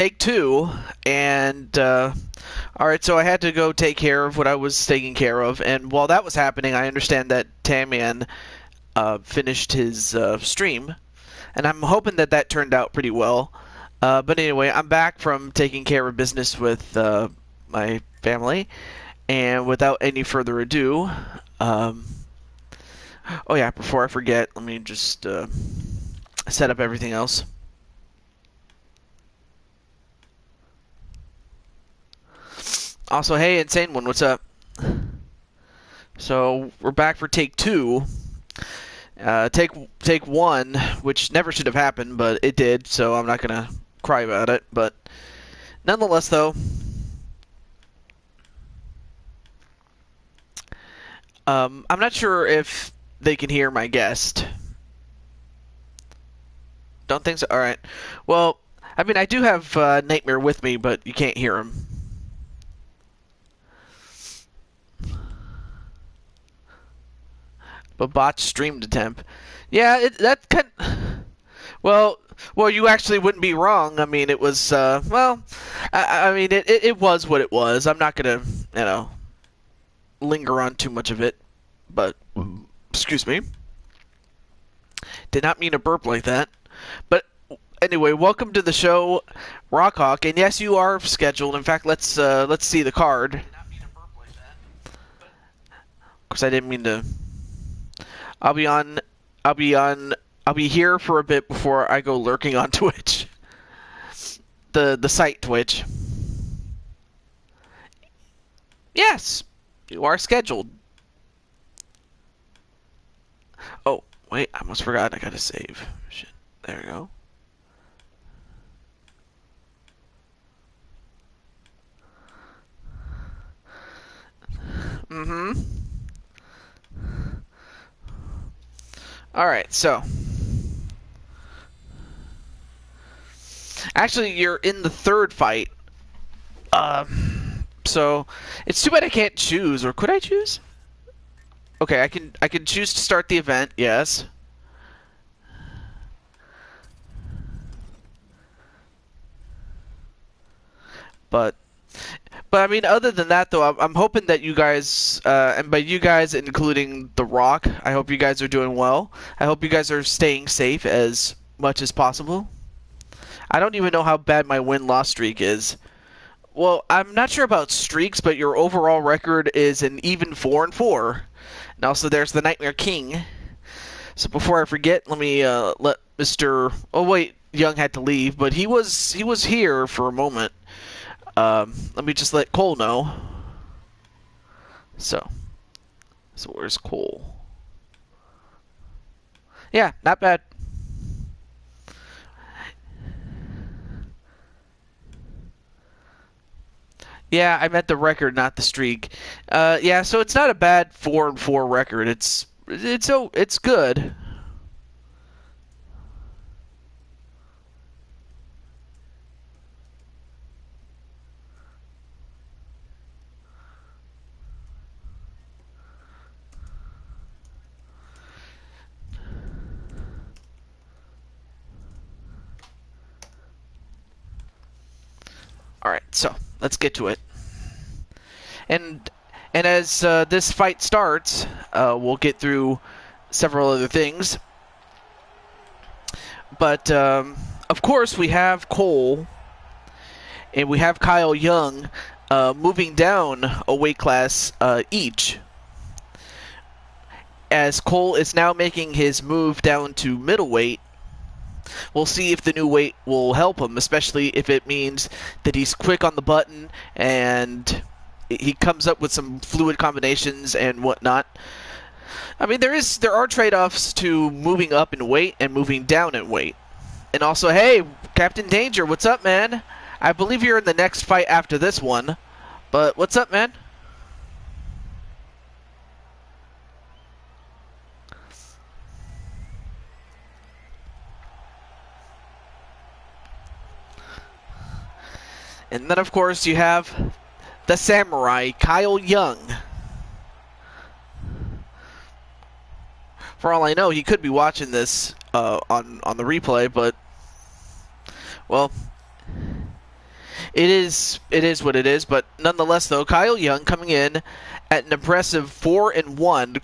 take two, and all right, so I had to go take care of what I was taking care of, and while that was happening, I understand that Tamian finished his stream, and I'm hoping that that turned out pretty well. But anyway, I'm back from taking care of business with my family, and without any further ado, oh yeah, before I forget, let me just set up everything else. Also, hey, Insane One, what's up? So, we're back for take two. Take one, which never should have happened, but it did, so I'm not going to cry about it. But nonetheless, though, I'm not sure if they can hear my guest. Don't think so? Alright. Well, I mean, I do have Nightmare with me, but you can't hear him. But botch streamed attempt. Yeah, that kind. Well, you actually wouldn't be wrong. I mean, it was. Well, I mean, it was what it was. I'm not gonna, linger on too much of it. But, excuse me. Did not mean to burp like that. But anyway, welcome to the show, Rockhawk. And yes, you are scheduled. In fact, let's see the card. Did not mean to burp like that. Of course, I didn't mean to. I'll be here for a bit before I go lurking on Twitch. The site Twitch. Yes, you are scheduled. Oh, wait, I almost forgot. I gotta save. Shit. There we go. Mm-hmm. Alright, so. Actually, you're in the third fight. So, it's too bad I can't choose, or could I choose? Okay, I can choose to start the event, yes. But I mean, other than that, though, I'm hoping that you guys, and by you guys including The Rock, I hope you guys are doing well. I hope you guys are staying safe as much as possible. I don't even know how bad my win-loss streak is. Well, I'm not sure about streaks, but your overall record is an even 4-4. And also, there's the Nightmare King. So before I forget, let me let Mr. Oh wait, Young had to leave, but he was here for a moment. Let me just let Cole know. So where's Cole? Yeah, not bad. Yeah, I meant the record, not the streak. Yeah, so it's not a bad 4-4 record. It's good. Alright, so let's get to it. And as this fight starts, we'll get through several other things. But of course, we have Cole and we have Kyle Young moving down a weight class each. As Cole is now making his move down to middleweight, we'll see if the new weight will help him, especially if it means that he's quick on the button and he comes up with some fluid combinations and whatnot. I mean, there are trade-offs to moving up in weight and moving down in weight. And also, hey, Captain Danger, what's up, man? I believe you're in the next fight after this one, but what's up, man? And then, of course, you have the Samurai, Kyle Young. For all I know, he could be watching this on the replay, but, well, It is what it is, but nonetheless, though, Kyle Young coming in at an impressive 4-1.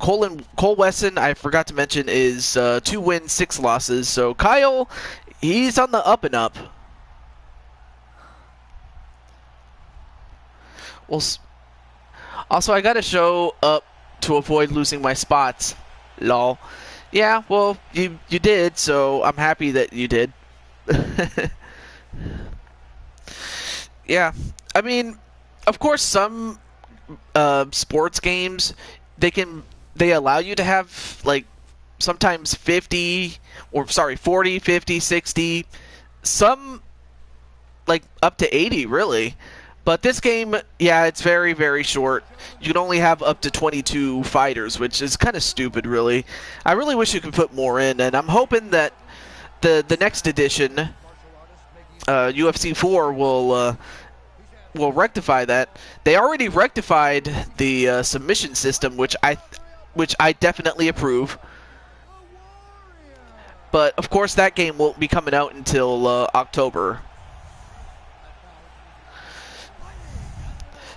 Cole Wesson, I forgot to mention, is 2 wins, 6 losses. So Kyle, he's on the up and up. Well, also, I gotta show up to avoid losing my spots. Lol. Yeah, well, you did, so I'm happy that you did. Yeah, I mean, of course, some sports games they allow you to have like sometimes 50 or sorry 40, 50, 60, some like up to 80 really. But this game, yeah, it's very, very short. You can only have up to 22 fighters, which is kind of stupid, really. I really wish you could put more in, and I'm hoping that the next edition, UFC 4, will rectify that. They already rectified the submission system, which I definitely approve. But of course, that game won't be coming out until October.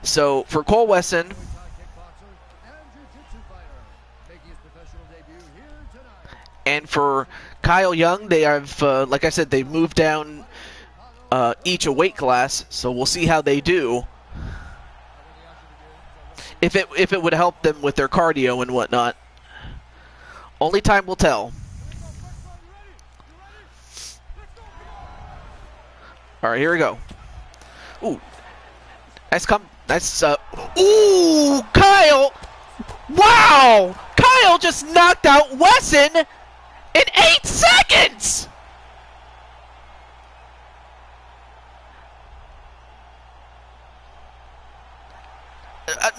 So for Cole Wesson and for Kyle Young, they have, like I said, they moved down each a weight class. So we'll see how they do. If it would help them with their cardio and whatnot. Only time will tell. All right, here we go. Ooh, nice. Ooh, Kyle! Wow! Kyle just knocked out Wesson in 8 seconds.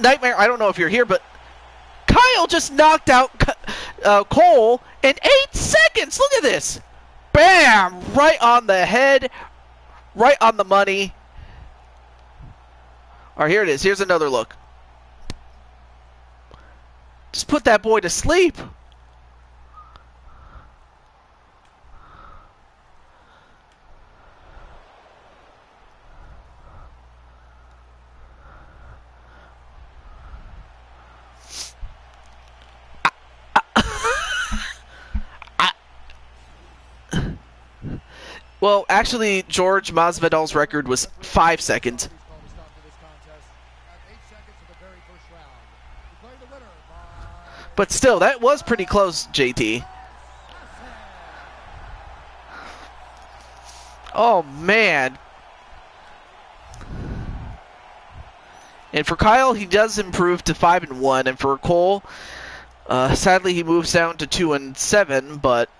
Nightmare. I don't know if you're here, but Kyle just knocked out Cole in 8 seconds. Look at this. Bam! Right on the head. Right on the money. All right, here it is. Here's another look. Just put that boy to sleep. Well, actually, George Masvidal's record was 5 seconds. But still, that was pretty close, JT. Oh, man. And for Kyle, he does improve to 5-1. And for Cole, sadly, he moves down to 2-7. But,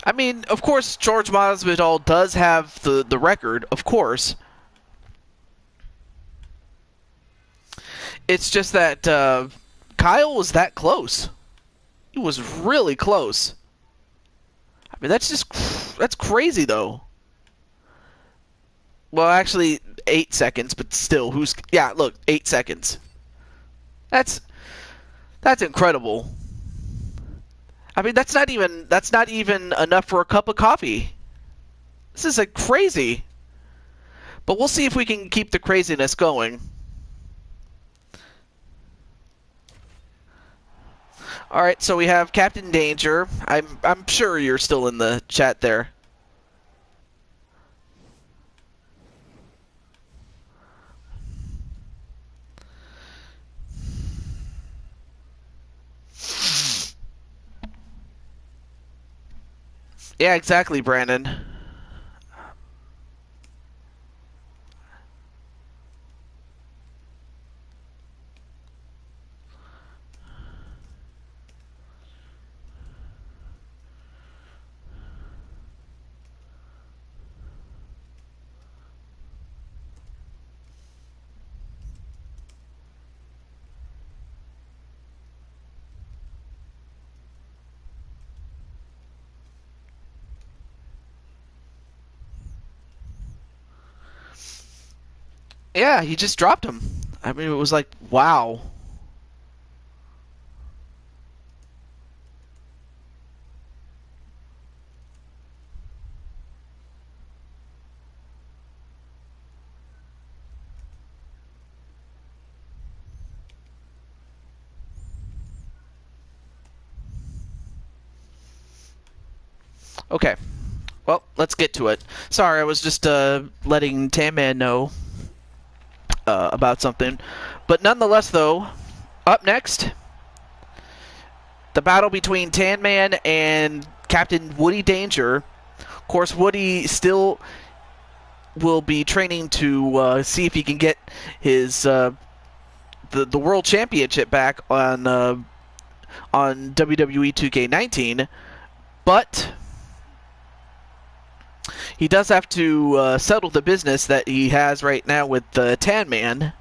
I mean, of course, George Masvidal does have the record, of course. It's just that Kyle was that close. He was really close. I mean, that's crazy, though. Well, actually, 8 seconds, but still, yeah, look, 8 seconds. That's incredible. I mean, that's not even enough for a cup of coffee. This is like crazy. But we'll see if we can keep the craziness going. All right, so we have Captain Danger. I'm sure you're still in the chat there. Yeah, exactly, Brandon. Yeah, he just dropped him. I mean, it was like, wow. Okay. Well, let's get to it. Sorry, I was just letting Tan Man know about something. But nonetheless, though, up next, the battle between Tan Man and Captain Woody Danger. Of course, Woody still will be training to see if he can get his the World Championship back on WWE 2K19, but he does have to settle the business that he has right now with Tan Man.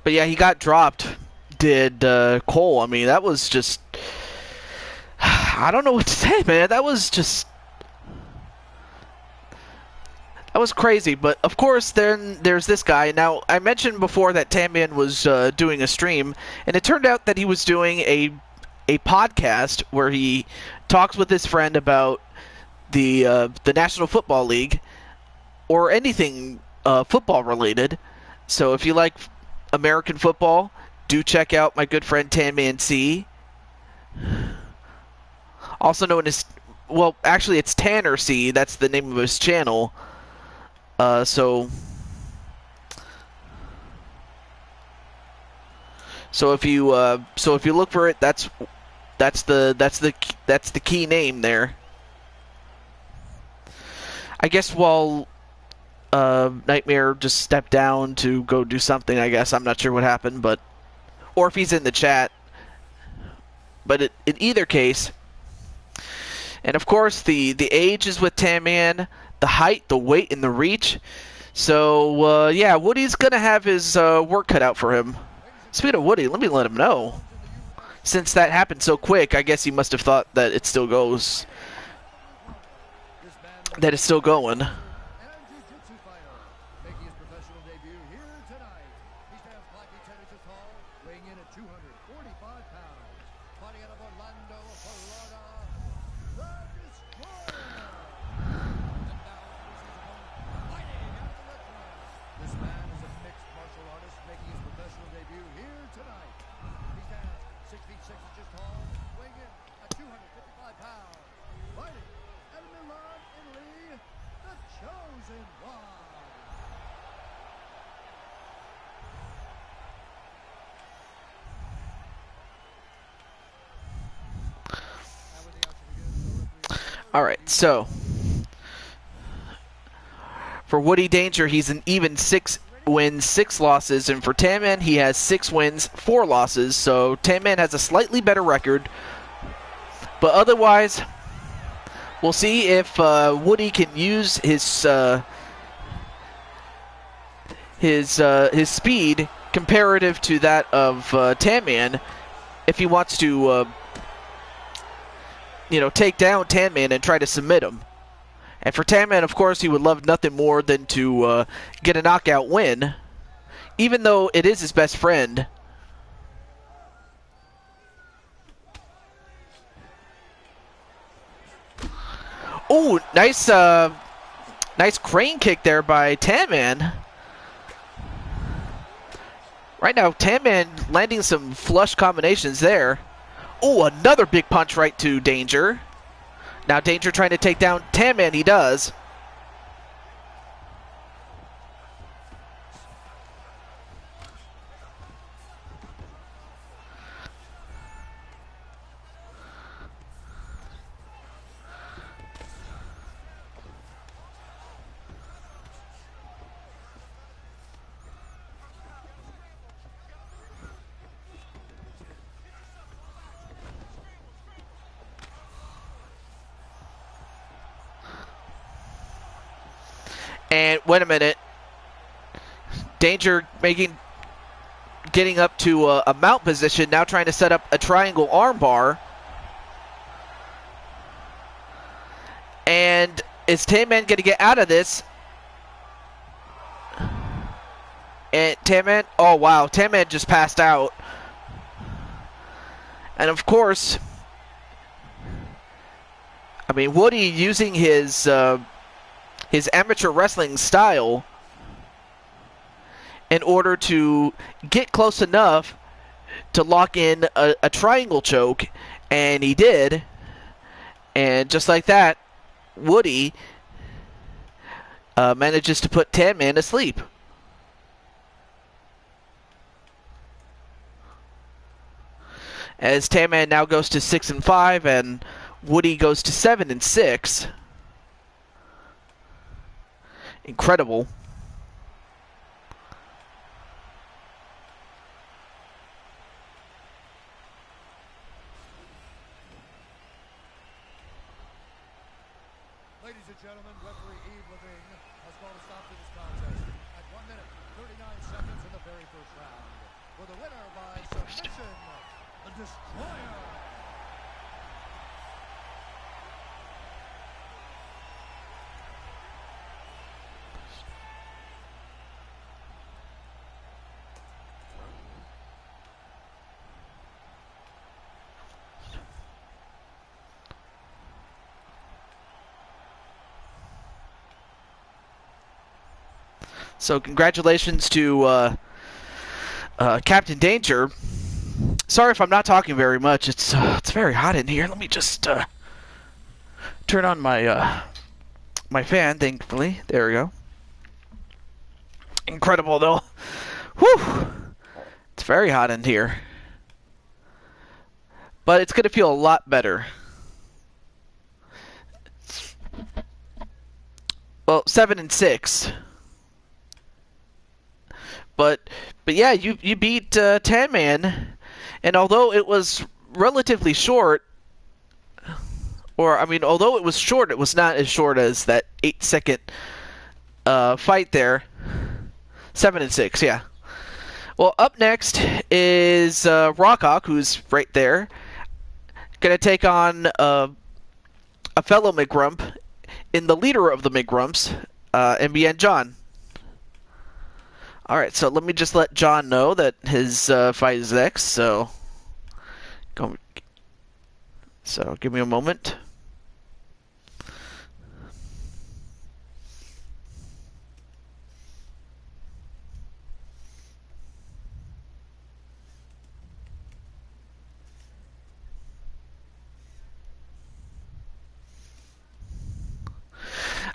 But yeah, he got dropped. Did Cole? I mean, that was just. I don't know what to say, man. That was just. That was crazy. But of course, then there's this guy. Now, I mentioned before that Tan Man was doing a stream, and it turned out that he was doing a podcast where he talks with his friend about the National Football League or anything football related. So if you like American football, do check out my good friend Tan Man C, also known as, well, actually it's Tanner C. That's the name of his channel. So if you look for it, that's the key name there. I guess while Nightmare just stepped down to go do something, I guess. I'm not sure what happened, but... Or if he's in the chat. But in either case... And of course, the age is with Tan Man, the height, the weight, and the reach. So, yeah, Woody's going to have his work cut out for him. Speaking of Woody, let me let him know. Since that happened so quick, I guess he must have thought that it still goes. That it's still going. Alright, so for Woody Danger, he's an even 6 wins, 6 losses, and for Tan Man, he has 6 wins, 4 losses, so Tan Man has a slightly better record, but otherwise, we'll see if Woody can use his speed comparative to that of Tan Man if he wants to take down Tan Man and try to submit him. And for Tan Man, of course, he would love nothing more than to get a knockout win, even though it is his best friend. Oh, nice crane kick there by Tan Man. Right now, Tan Man landing some flush combinations there. Oh, another big punch right to Danger. Now Danger trying to take down Tan Man. He does. And wait a minute. Danger getting up to a mount position, now trying to set up a triangle armbar. And is Tan Man going to get out of this? And Tan Man, oh wow, Tan Man just passed out. And of course, I mean, Woody using his amateur wrestling style in order to get close enough to lock in a triangle choke, and he did. And just like that, Woody manages to put Tan Man to sleep. As Tan Man now goes to 6-5, and Woody goes to 7-6. Incredible. Ladies and gentlemen, referee Eve Levine has called a stop to this contest at 1 minute, 39 seconds in the very first round. For the winner by submission, the Destroyer. So congratulations to Captain Danger. Sorry if I'm not talking very much. It's very hot in here. Let me just turn on my my fan. Thankfully, there we go. Incredible though. Whew! It's very hot in here, but it's gonna feel a lot better. Well, 7-6. But yeah, you beat Tan Man, and although it was relatively short, or I mean, although it was short, it was not as short as that 8-second fight there. 7-6, yeah. Well, up next is Rockhawk, who's right there, gonna take on a fellow McGrump in the leader of the McGrumps, MBN John. Alright, so let me just let John know that his fight is next, so give me a moment.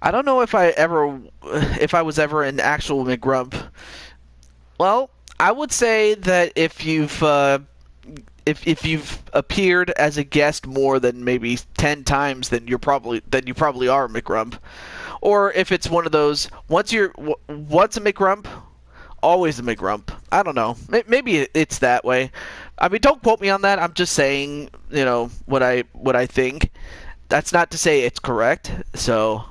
I don't know if I was ever an actual McGrump. Well, I would say that if you've appeared as a guest more than maybe 10 times, then you probably are a McGrump. Or if it's one of those once a McGrump, always a McGrump. I don't know. Maybe it's that way. I mean, don't quote me on that. I'm just saying, what I think. That's not to say it's correct. So.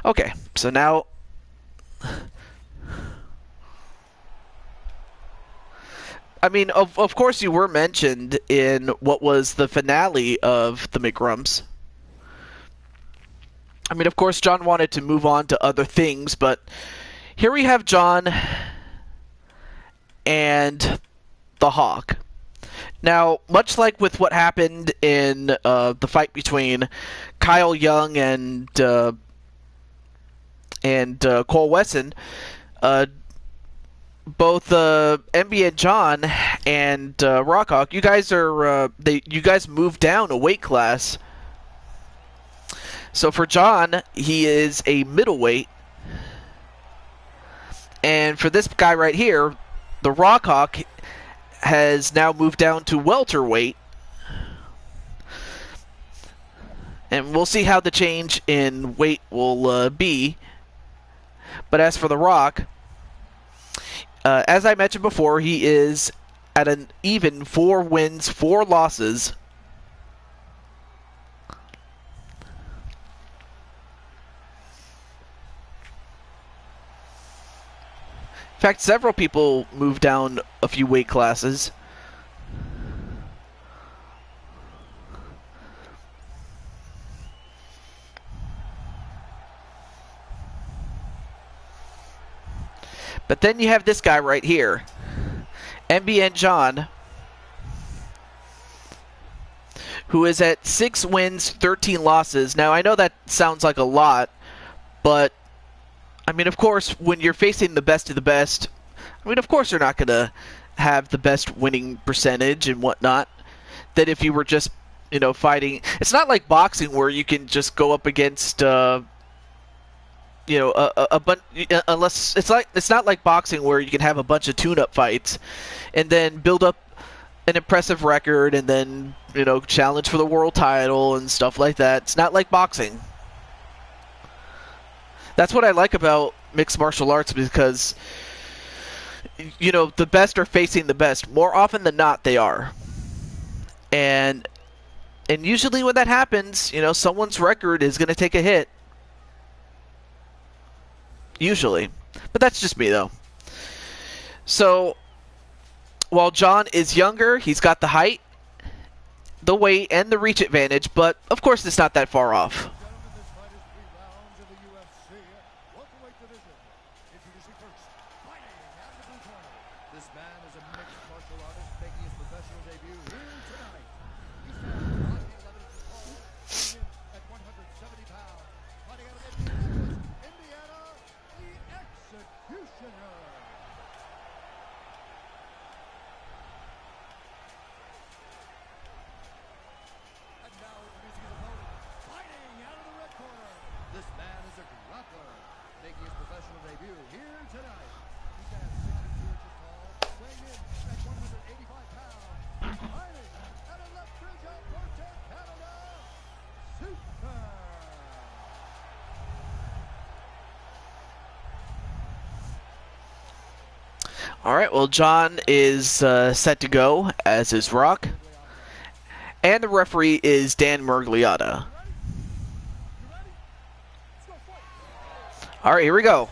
Okay, so now I mean, of course you were mentioned in what was the finale of the McGrumps. I mean, of course John wanted to move on to other things, but here we have John and the Hawk. Now, much like with what happened in the fight between Kyle Young and Cole Wesson, both MB and John and Rockhawk, you guys moved down a weight class. So for John, he is a middleweight, and for this guy right here, the Rockhawk has now moved down to welterweight. And we'll see how the change in weight will be. But as for The Rock, as I mentioned before, he is at an even 4 wins, 4 losses. In fact, several people moved down a few weight classes. But then you have this guy right here, MBN John, who is at 6 wins, 13 losses. Now, I know that sounds like a lot, but, I mean, of course, when you're facing the best of the best, I mean, of course you're not going to have the best winning percentage and whatnot that if you were just, you know, fighting. It's not like boxing where you can just go up against, you know, unless it's not like boxing where you can have a bunch of tune-up fights and then build up an impressive record and then, you know, challenge for the world title and stuff like that. It's not like boxing. That's what I like about mixed martial arts, because, you know, the best are facing the best. More often than not, they are. And usually when that happens, you know, someone's record is going to take a hit. Usually. But that's just me, though. So, while John is younger, he's got the height, the weight, and the reach advantage, but of course it's not that far off. Gentlemen, this fight is 3 rounds of the UFC welterweight division. Introducing first, fighting out of the blue corner. This man is a mixed martial artist making his professional debut here tonight. He stands 5'11" inches tall, weighing in at 170 pounds. Fighting out of Indianapolis, Indiana, the Executioner. And now introducing his opponent, fighting out of the red corner. This man is a grappler, making his professional debut here tonight. He stands 62 inches tall, weighing in at 185 pounds. Fighting out of Lethbridge, Alberta, Canada, Super. Alright, well, John is set to go, as is Rock. And the referee is Dan Mergliotta. Alright, here we go.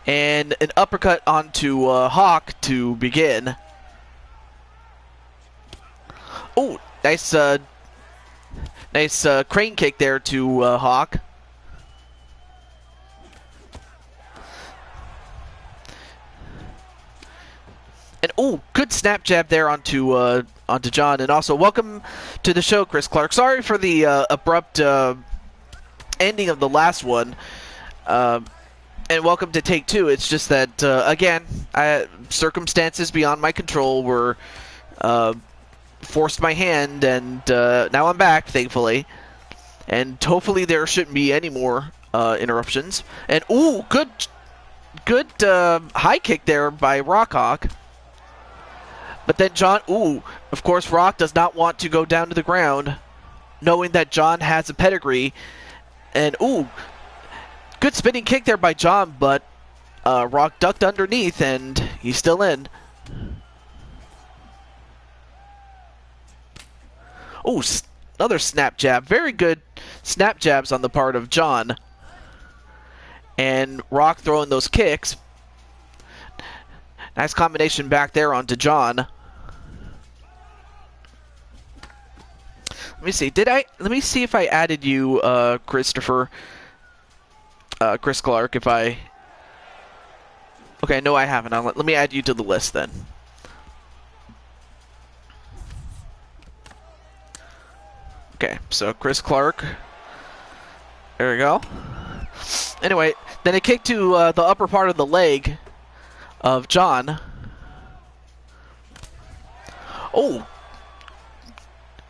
And an uppercut onto Hawk to begin. Oh, nice crane kick there to Hawk. And oh, good snap jab there onto John. And also, welcome to the show, Chris Clark. Sorry for the abrupt ending of the last one. And welcome to take 2. It's just that, again, circumstances beyond my control were forced my hand, and now I'm back, thankfully. And hopefully there shouldn't be any more interruptions. And ooh, good high kick there by Rockhawk. But then John, ooh, of course Rock does not want to go down to the ground, knowing that John has a pedigree. And ooh, good spinning kick there by John, but Rock ducked underneath and he's still in. Ooh, another snap jab. Very good snap jabs on the part of John. And Rock throwing those kicks. Nice combination back there onto John. Let me see. Let me see if I added you, Christopher. Chris Clark, if I... Okay, no, I haven't. Let me add you to the list then. Okay, so Chris Clark. There we go. Anyway, then a kick to the upper part of the leg of John. Oh,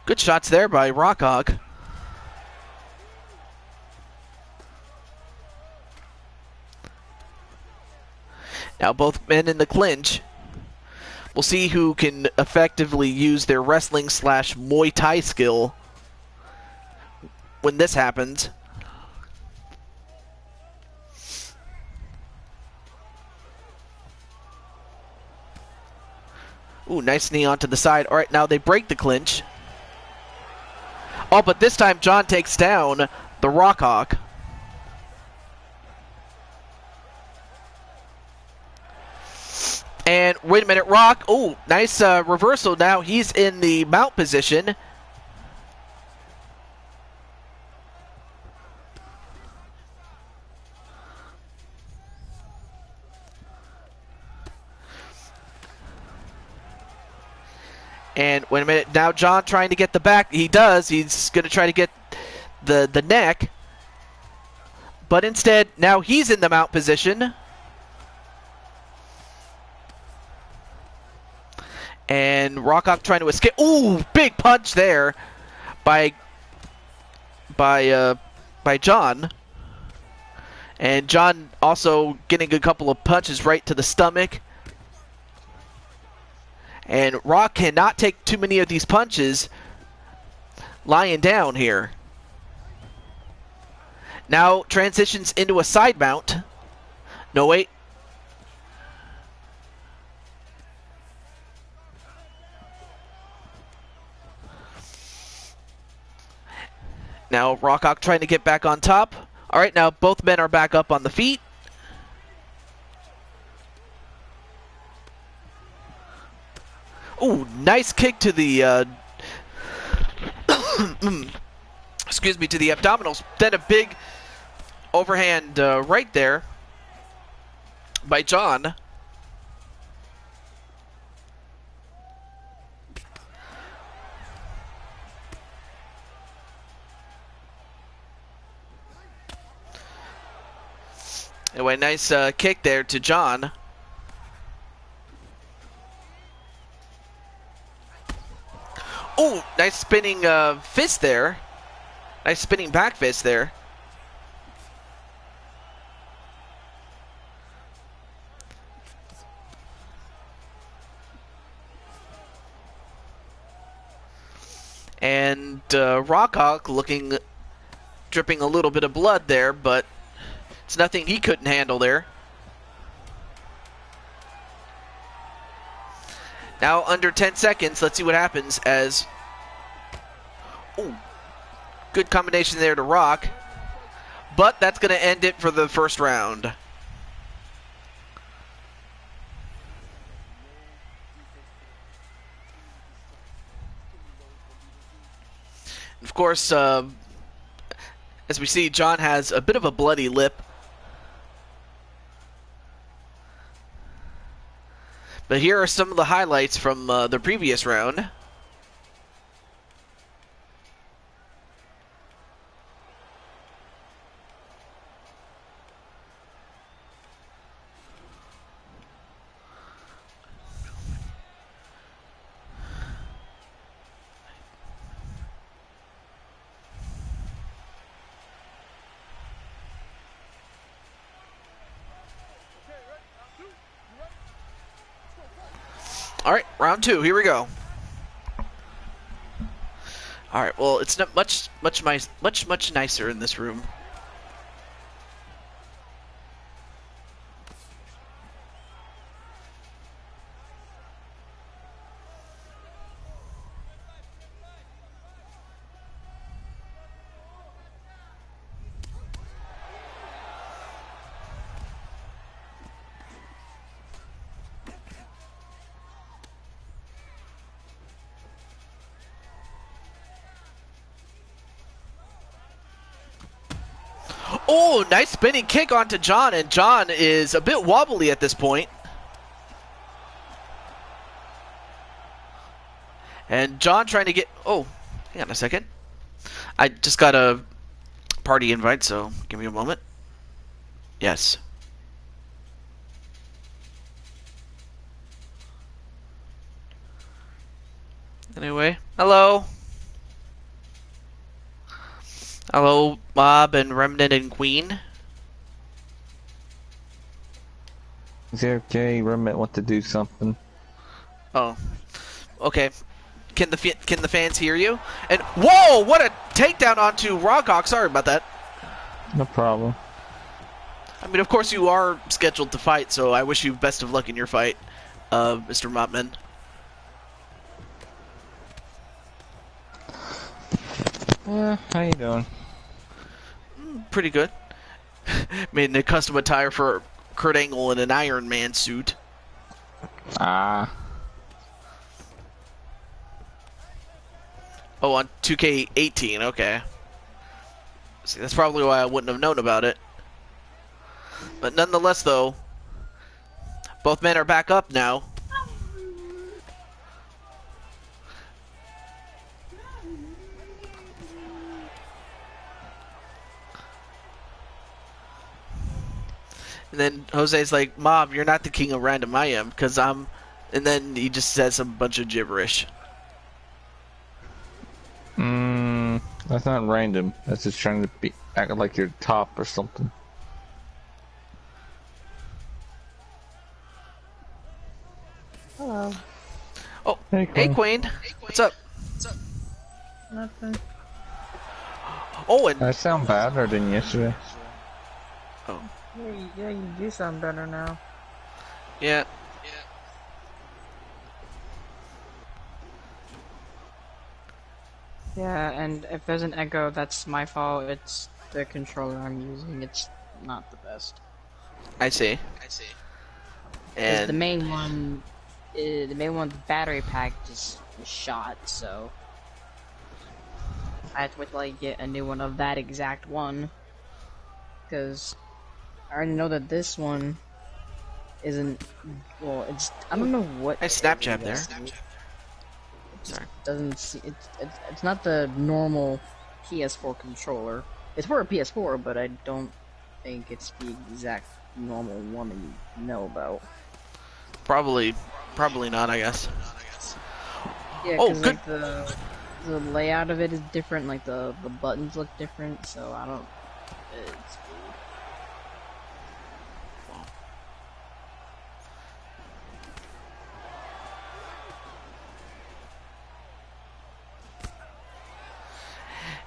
good shots there by Rockhawk. Now both men in the clinch. We'll see who can effectively use their wrestling / Muay Thai skill when this happens. Ooh, nice knee onto the side. All right, now they break the clinch. Oh, but this time John takes down the Rockhawk. And wait a minute, Rock. Oh, nice reversal. Now he's in the mount position. And wait a minute. Now John trying to get the back. He does. He's going to try to get the neck. But instead, now he's in the mount position. And Rockock trying to escape. Ooh, big punch there by John. And John also getting a couple of punches right to the stomach. And Rock cannot take too many of these punches lying down here. Now transitions into a side mount. No, wait. Now Rockock trying to get back on top. All right, now both men are back up on the feet. Ooh, nice kick to the excuse me, to the abdominals. Then a big overhand right there by John. Anyway, nice kick there to John. Oh, nice spinning fist there. Nice spinning back fist there. And Rockhawk looking, dripping a little bit of blood there, but it's nothing he couldn't handle there. Now under 10 seconds, let's see what happens as... Ooh, good combination there to Rock. But that's going to end it for the first round. Of course, as we see, John has a bit of a bloody lip. But here are some of the highlights from the previous round. All right, round two. Here we go. All right. Well, it's not much nicer in this room. Oh, nice spinning kick onto John, and John is a bit wobbly at this point. And John trying to get... Oh, hang on a second. I just got a party invite, so give me a moment. Yes. Anyway, hello. Hello, Bob and Remnant and Queen. Is it okay? Remnant want to do something. Oh, okay. Can the fans hear you? And whoa, what a takedown onto Rockhawk. Sorry about that. No problem. I mean, of course you are scheduled to fight, so I wish you best of luck in your fight, Mr. Mopman. How you doing? Pretty good. Made a custom attire for Kurt Angle in an Iron Man suit. Ah. Oh, on 2K18, okay. See, that's probably why I wouldn't have known about it. But nonetheless, though, both men are back up now. And then Jose's like, "Mom, you're not the king of random. I am, because I'm." And then he just says a bunch of gibberish. That's not random. That's just trying to be act like you're top or something. Hello. Oh, Hey, hey Queen. Queen, what's up? Nothing. Oh, and I sound better than yesterday. oh Yeah, you do sound better now. yeah, Yeah, and if there's an echo, that's my fault. It's the controller I'm using. It's not the best. I see. Because And the main one, the battery pack just was shot, so I had to wait till I get a new one of that exact one. Because I already know that this one isn't. Well, I don't know what I it is Snapchat there. exactly. It just Sorry. doesn't see. It's not the normal PS4 controller. It's for a PS4, but I don't think it's the exact normal one that you know about. Probably not. I guess. Yeah, Oh, because good. like the layout of it is different. Like the buttons look different, so I don't. It's weird.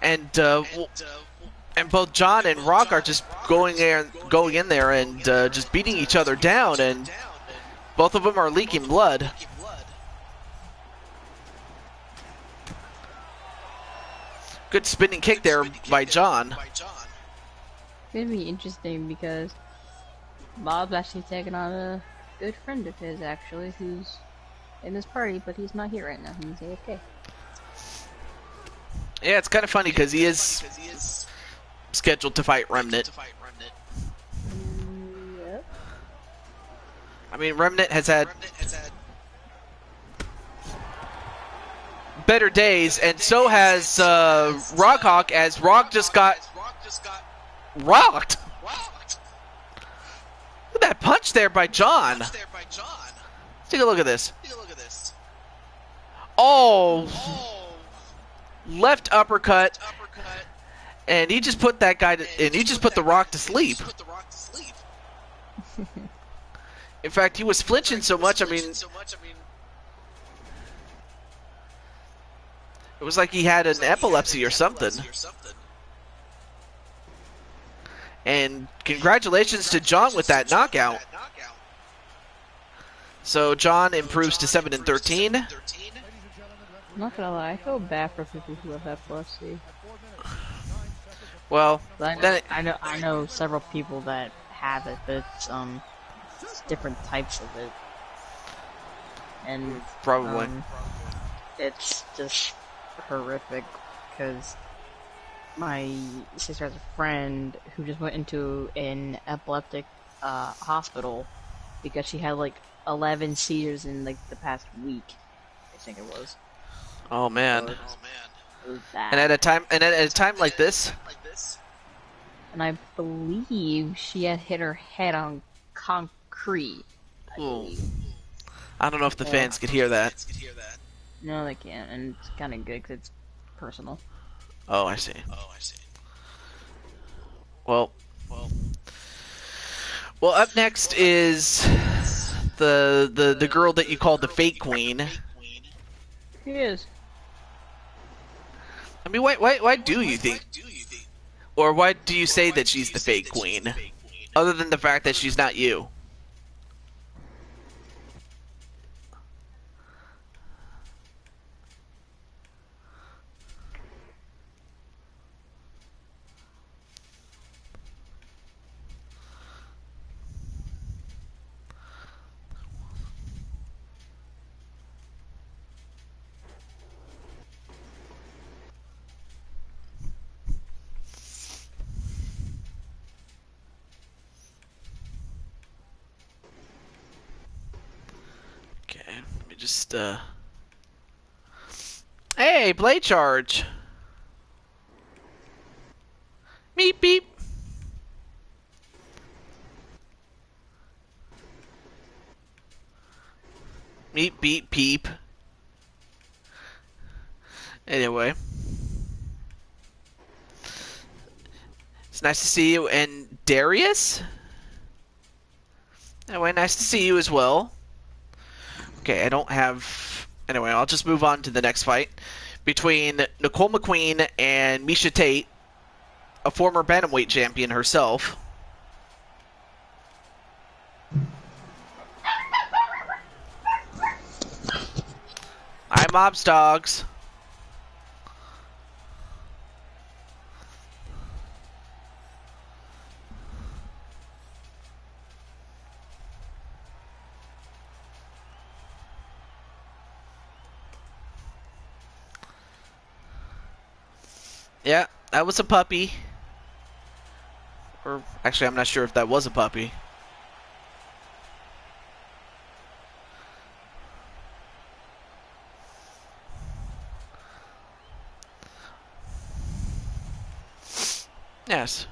And and both John and Rock are just going in there, and just beating each other down, and both of them are leaking blood. Good spinning kick there by John. It's gonna be interesting because Bob's actually taking on a good friend of his, actually, who's in this party, but he's not here right now. He's AFK. Yeah, it's kind of funny because he is scheduled to fight Remnant. Yep. I mean, Remnant has had better days, and so has Rockhawk, as Rock just got rocked. Look at that punch there by John. Let's take a look at this. Oh, left uppercut, and he just put that guy and he just put the Rock to sleep. In fact, he was flinching so much. I mean, it was like he had an epilepsy or something. And congratulations to John with that knockout. So John improves to 7-13. I'm not gonna lie, I feel bad for people who have epilepsy. Well, then I know several people that have it, but it's different types of it, and probably. it's just horrific because my sister has a friend who just went into an epileptic hospital because she had like 11 seizures in like the past week. I think it was. Oh man. So it was bad. And at a time like this. And I believe she had hit her head on concrete. Ooh. I don't know if the fans could hear that. No, they can't, and it's kind of good because it's personal. Oh, I see. Well, up next is the girl that you call the fake queen. She is. I mean, why do you think, or why do you say that she's the fake queen, other than the fact that she's not you? Okay, let me just Hey, blade charge. Beep beep. Meet, beat, peep. Anyway, it's nice to see you. And Darius? Anyway, nice to see you as well. Okay, I don't have... Anyway, I'll just move on to the next fight. Between Nicole McQueen and Misha Tate, a former bantamweight champion herself. Hi, Mobs Dogs. Yeah, that was a puppy. Or, actually, I'm not sure if that was a puppy. Yes.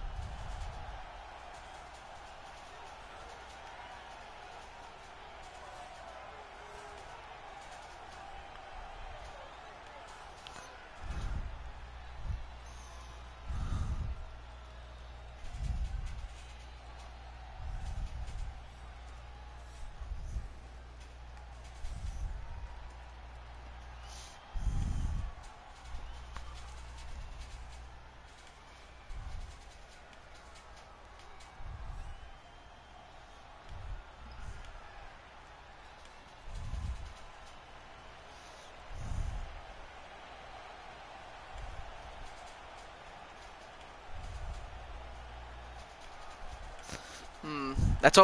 That's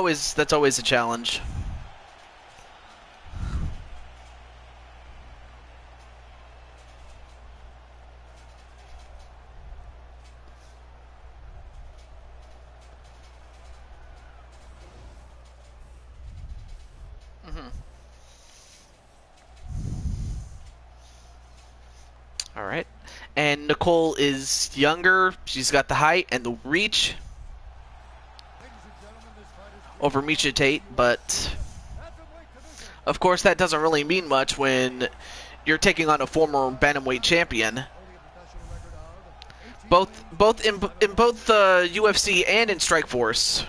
always a challenge. All right. And Nicole is younger. She's got the height and the reach over Misha Tate, but of course that doesn't really mean much when you're taking on a former bantamweight champion. Both in both the UFC and in Strikeforce.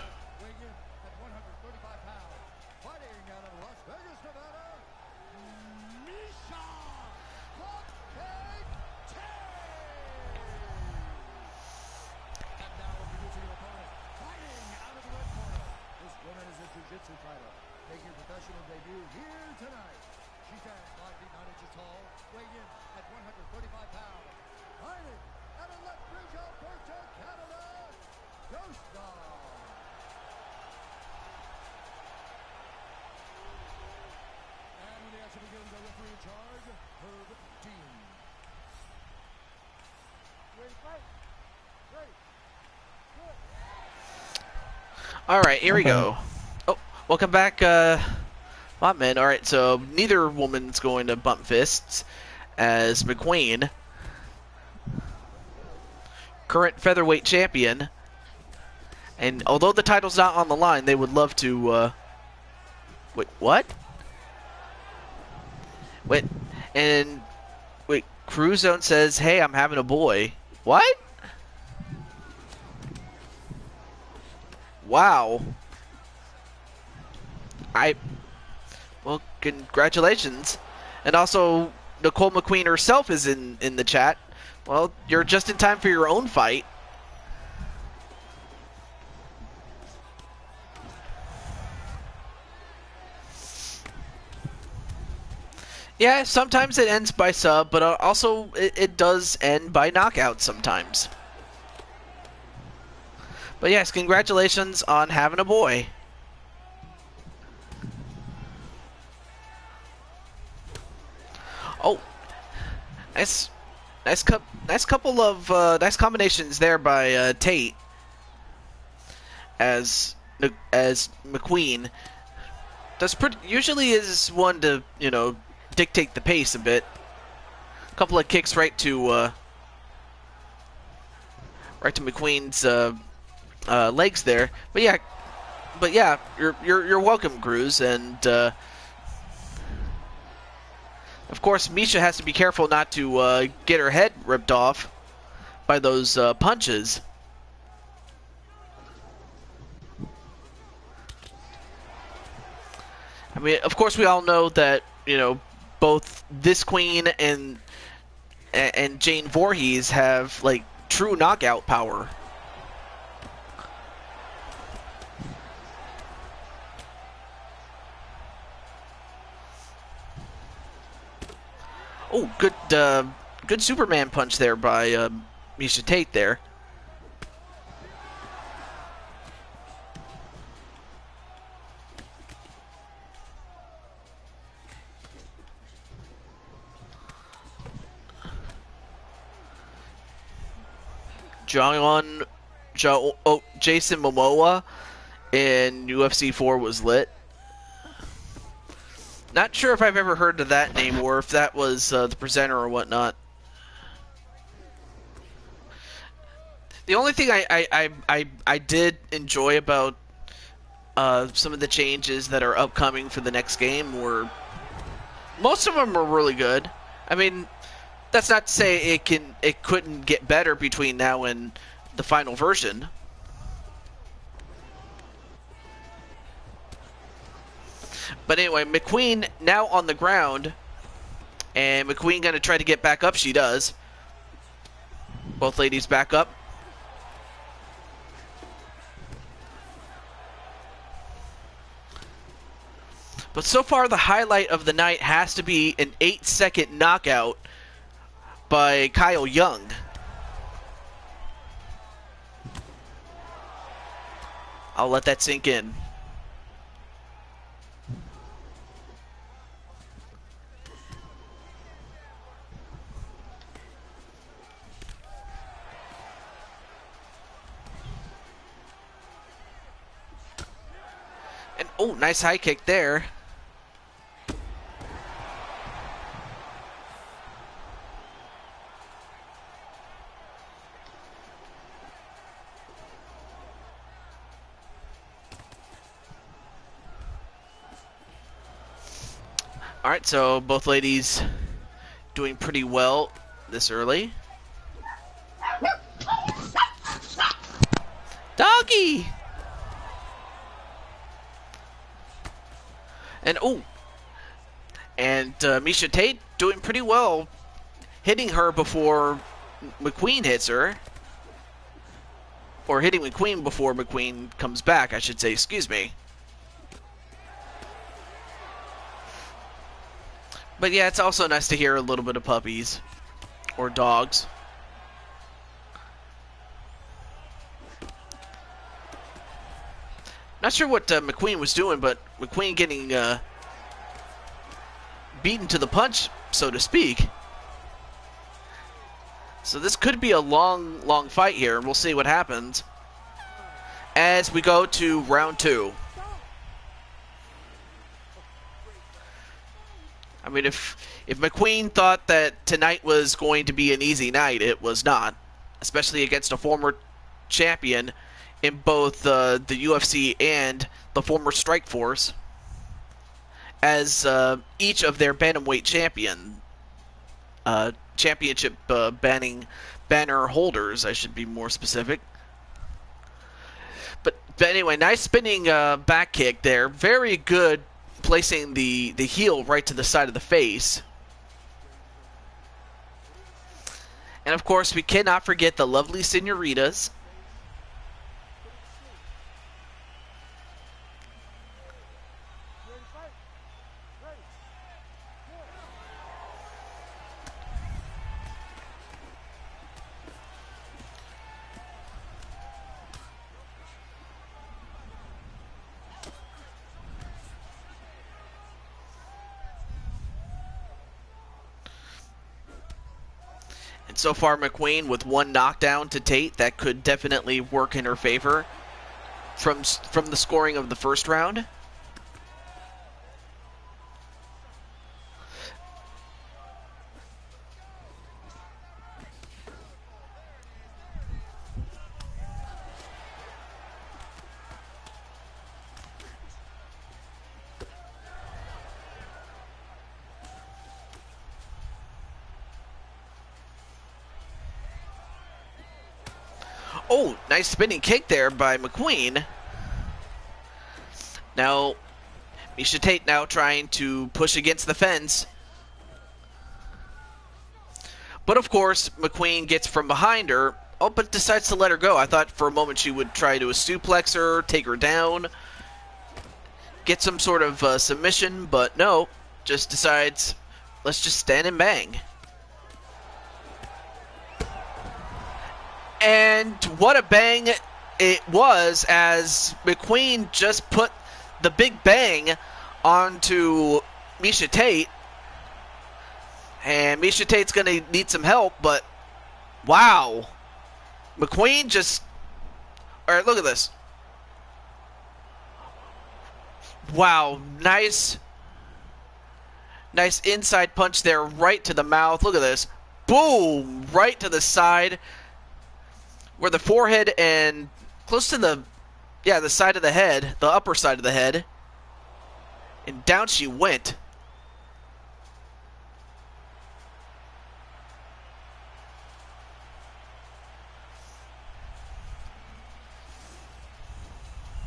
Alright, here we go. Oh, welcome back, Botman. Alright, so neither woman's going to bump fists as McQueen, current featherweight champion. And although the title's not on the line, they would love to, wait, what? Wait, and, wait, Crew Zone says, hey, I'm having a boy. What? Wow. Well, congratulations. And also, Nicole McQueen herself is in the chat. Well, you're just in time for your own fight. Yeah, sometimes it ends by sub, but also it does end by knockout sometimes. But yes, congratulations on having a boy. Oh, nice couple of nice combinations there by Tate as McQueen. Usually is one to dictate the pace a bit. A couple of kicks right to McQueen's legs there, but yeah, you're welcome, Cruz, and Of course, Misha has to be careful not to get her head ripped off by those punches. I mean, of course, we all know that, you know, both this queen and Jane Voorhees have, like, true knockout power. Oh, good Superman punch there by Misha Tate there. Jason Momoa in UFC 4 was lit. Not sure if I've ever heard of that name or if that was the presenter or whatnot. The only thing I did enjoy about some of the changes that are upcoming for the next game were, most of them are really good. I mean, that's not to say it couldn't get better between now and the final version. But anyway, McQueen now on the ground, and McQueen gonna try to get back up. She does. Both ladies back up. But so far, the highlight of the night has to be an 8-second knockout by Kyle Young. I'll let that sink in. And oh, nice high kick there. Alright, so both ladies doing pretty well this early. Doggy! And oh, and Misha Tate doing pretty well, hitting her before McQueen hits her. Or hitting McQueen before McQueen comes back, I should say, excuse me. But yeah, it's also nice to hear a little bit of puppies. Or dogs. Not sure what McQueen was doing, but McQueen getting beaten to the punch, so to speak. So this could be a long, long fight here. We'll see what happens as we go to round 2. I mean, if McQueen thought that tonight was going to be an easy night, it was not. Especially against a former champion in both the UFC and the former Strikeforce, as each of their bantamweight championship banner holders, I should be more specific. But anyway, nice spinning back kick there. Very good, placing the heel right to the side of the face. And of course, we cannot forget the lovely senoritas. And so far, McQueen with one knockdown to Tate, that could definitely work in her favor from the scoring of the first round. Oh, nice spinning kick there by McQueen. Now, Misha Tate now trying to push against the fence. But of course, McQueen gets from behind her. Oh, but decides to let her go. I thought for a moment she would try to suplex her, take her down, get some sort of submission, but no. Just decides, let's just stand and bang. And what a bang it was, as McQueen just put the big bang onto Misha Tate. And Misha Tate's going to need some help, but wow. McQueen just... Alright, look at this. Wow, nice inside punch there, right to the mouth. Look at this. Boom! Right to the side, where the forehead and close to the side of the head, the upper side of the head, and down she went.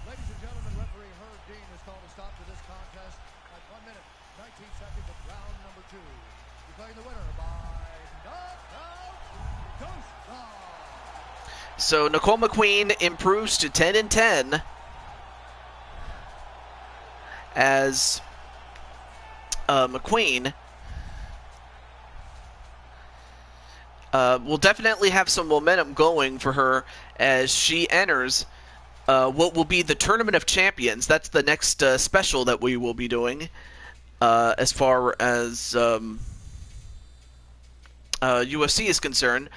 Ladies and gentlemen, referee Herb Dean has called a stop to this contest at 1 minute, 19 seconds of round number 2. Declaring the winner by knockout, Ghost. So Nicole McQueen improves to 10-10 as McQueen will definitely have some momentum going for her as she enters what will be the Tournament of Champions. That's the next special that we will be doing as far as UFC is concerned.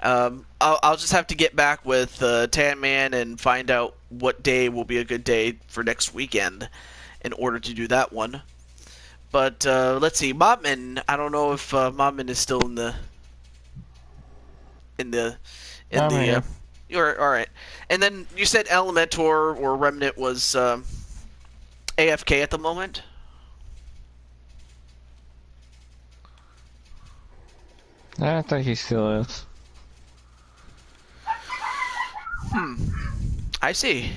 I'll just have to get back with Tan Man and find out what day will be a good day for next weekend in order to do that one. But let's see, Mobman. I don't know if Mobman is still in the I'm here. You're all right. And then you said Elementor or Remnant was AFK at the moment. I think he still is. I see.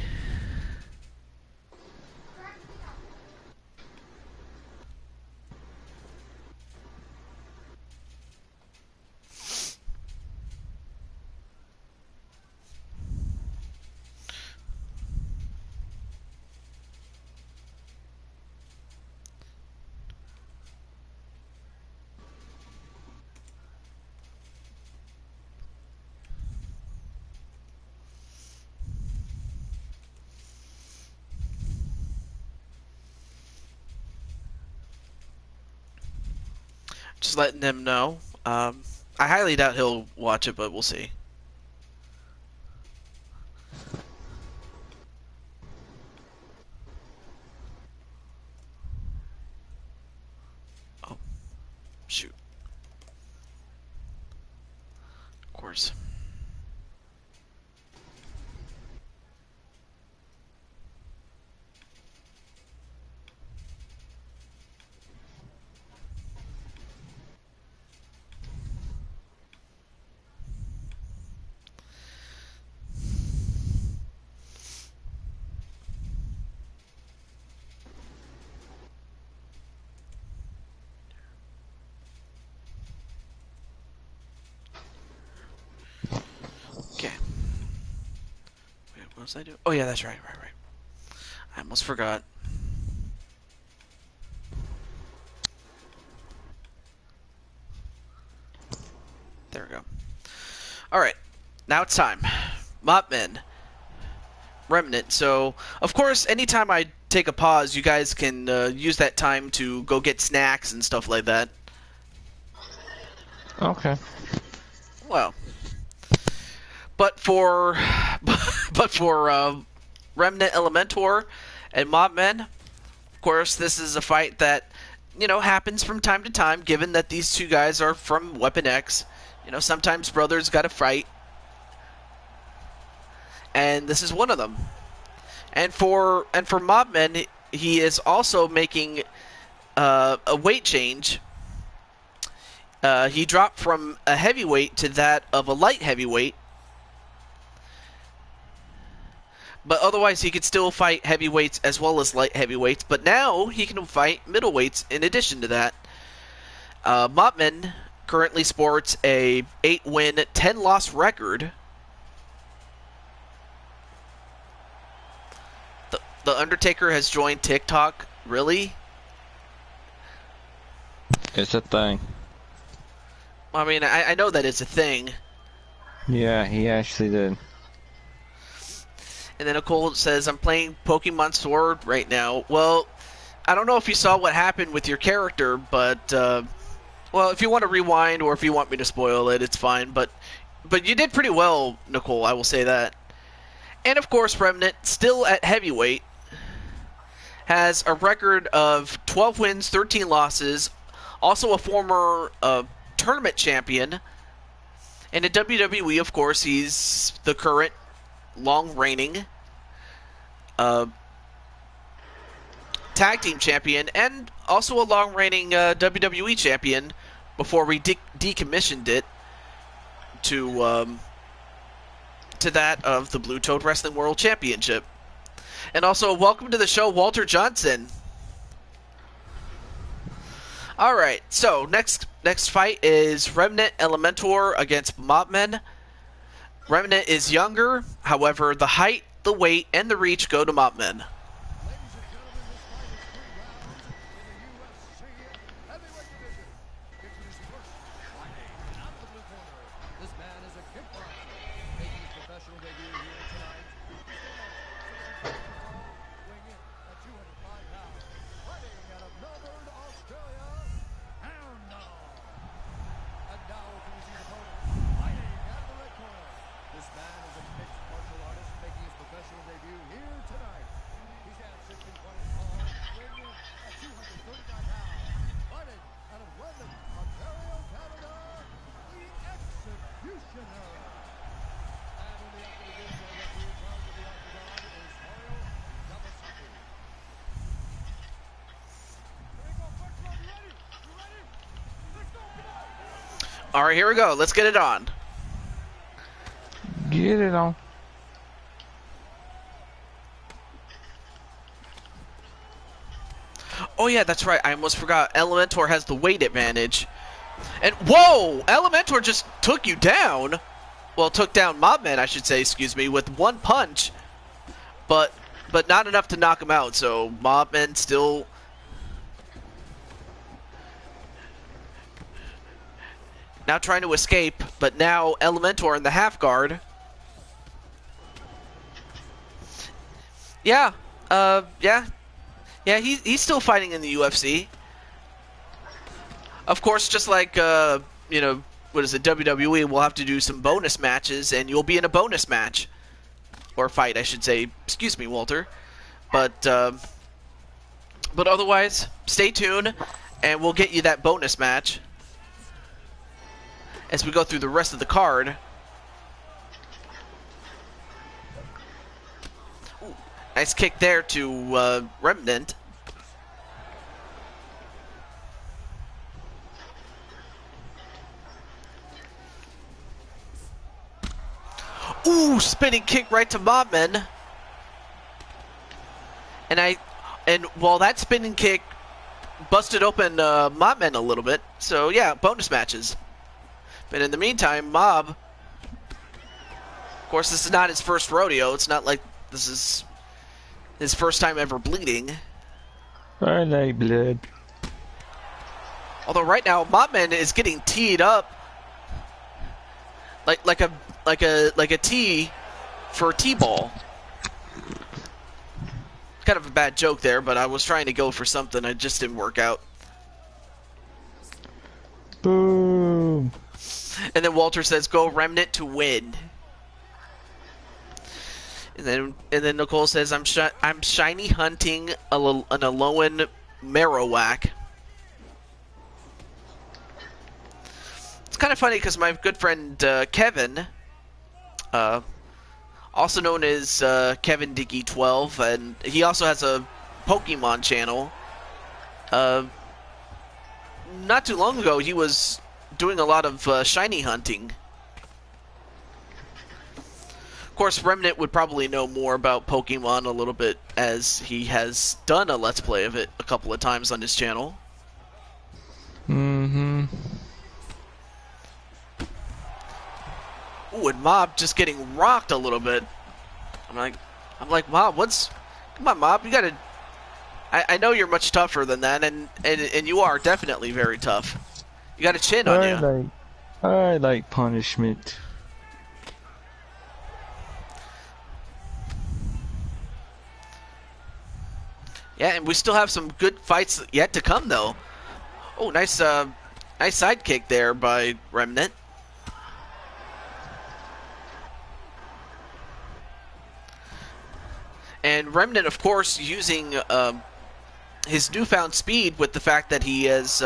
Just letting them know. I highly doubt he'll watch it, but we'll see. Oh, shoot. Of course. Okay. Wait, what was I doing? Oh yeah, that's right. I almost forgot. There we go. Alright, now it's time. Mopman. Remnant. So, of course, anytime I take a pause, you guys can use that time to go get snacks and stuff like that. Okay. Well, but for Remnant Elementor and Mobman, of course, this is a fight that happens from time to time. Given that these two guys are from Weapon X, sometimes brothers got to fight, and this is one of them. And for Mobman, he is also making a weight change. He dropped from a heavyweight to that of a light heavyweight. But otherwise, he could still fight heavyweights as well as light heavyweights. But now he can fight middleweights in addition to that. Mottman currently sports a 8-win, 10-loss record. The Undertaker has joined TikTok. Really? It's a thing. I mean, I know that it's a thing. Yeah, he actually did. And then Nicole says, I'm playing Pokemon Sword right now. Well, I don't know if you saw what happened with your character, but, well, if you want to rewind or if you want me to spoil it, it's fine. But you did pretty well, Nicole, I will say that. And, of course, Remnant, still at heavyweight, has a record of 12 wins, 13 losses, also a former tournament champion. And in WWE, of course, he's the current long-reigning tag team champion and also a long-reigning WWE champion before we decommissioned it to that of the Blue Toad Wrestling World Championship. And also, welcome to the show, Walter Johnson. Alright, so next fight is Remnant Elementor against Mottman. Remnant is younger, however, the height, the weight, and the reach go to Mottman. Alright, here we go. Let's get it on. Get it on. Oh yeah, that's right. I almost forgot. Elementor has the weight advantage. And whoa! Elementor just took you down. Well, took down Mottman, I should say, excuse me, with one punch. But not enough to knock him out, so Mottman still... now trying to escape, but now Elementor in the half guard. Yeah, yeah, he's still fighting in the UFC. Of course, just like, you know, what is it, WWE, we'll have to do some bonus matches, and you'll be in a bonus match. Or fight, I should say. Excuse me, Walter. But otherwise, stay tuned, and we'll get you that bonus match as we go through the rest of the card. Ooh, nice kick there to Remnant. Ooh, spinning kick right to Mottman. And while that spinning kick busted open Mottman a little bit, so yeah, bonus matches. But in the meantime, Mob, of course, this is not his first rodeo. It's not like this is his first time ever bleeding. I like blood. Although right now, Mottman is getting teed up like a tee for a T-ball. Kind of a bad joke there, but I was trying to go for something. It just didn't work out. Boom. And then Walter says, "Go Remnant to win." And then Nicole says, "I'm shiny hunting an Alolan Marowak." It's kind of funny because my good friend Kevin, also known as Kevin Dickey 12, and he also has a Pokemon channel. Not too long ago, he was doing a lot of shiny hunting. course, Remnant would probably know more about Pokemon a little bit, as he has done a Let's Play of it a couple of times on his channel. Mm-hmm. Ooh, and Mob just getting rocked a little bit. I'm like, Mob, come on, Mob, you gotta... I know you're much tougher than that, and you are definitely very tough. You got a chin on you. I like punishment. Yeah, and we still have some good fights yet to come, though. Oh, nice sidekick there by Remnant. And Remnant, of course, using his newfound speed with the fact that he has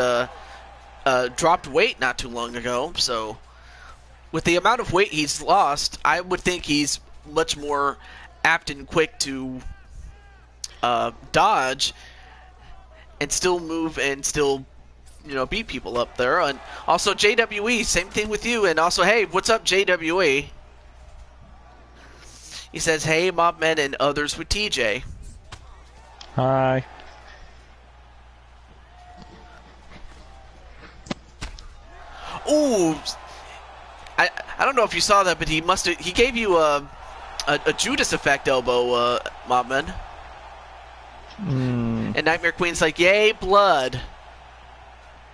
dropped weight not too long ago. So, with the amount of weight he's lost, I would think he's much more apt and quick to dodge and still move and still, beat people up there. And also JWE, same thing with you. And also, hey, what's up, JWE? He says, hey, Mobmen and others with TJ. Hi. Ooh, I don't know if you saw that, but he gave you a Judas effect elbow, Mobman. And Nightmare Queen's like, yay, blood.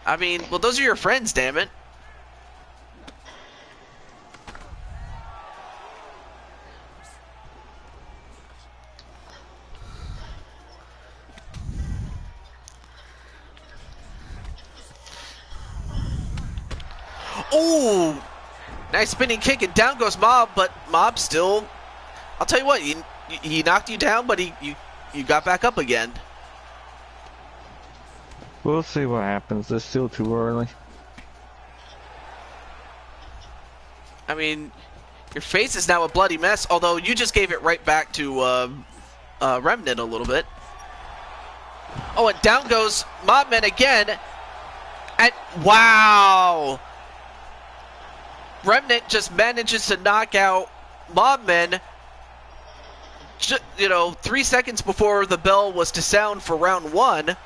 I mean, well, those are your friends, damn it. Ooh, nice spinning kick, and down goes Mob, but Mob still, I'll tell you what, he knocked you down, but you got back up again. We'll see what happens. It's still too early. I mean, your face is now a bloody mess, although you just gave it right back to Remnant a little bit. Oh, and down goes Mobman again. And wow! Remnant just manages to knock out Mobman, 3 seconds before the bell was to sound for round 1.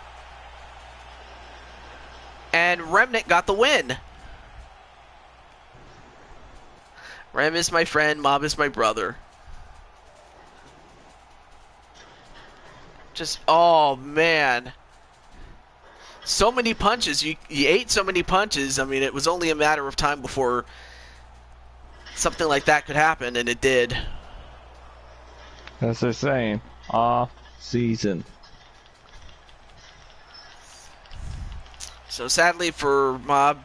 And Remnant got the win. Rem is my friend, Mob is my brother. Just, oh man. So many punches. You ate so many punches. I mean, it was only a matter of time before something like that could happen, and it did. As they're saying, off season. So sadly for Mob,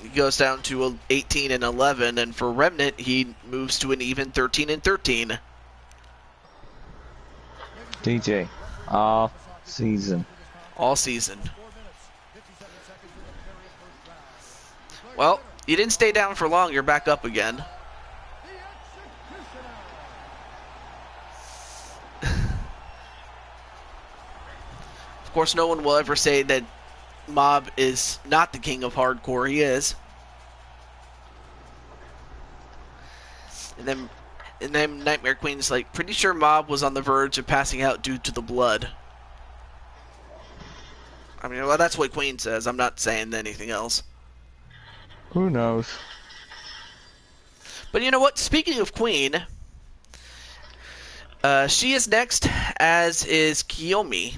he goes down to 18 and 11, and for Remnant, he moves to an even 13 and 13. DJ, off season. All season. Well, you didn't stay down for long. You're back up again. Of course, no one will ever say that Mob is not the king of hardcore. He is. And then Nightmare Queen's like, pretty sure Mob was on the verge of passing out due to the blood. I mean, well, that's what Queen says. I'm not saying anything else. Who knows? But you know what? Speaking of Queen, she is next, as is Kiyomi.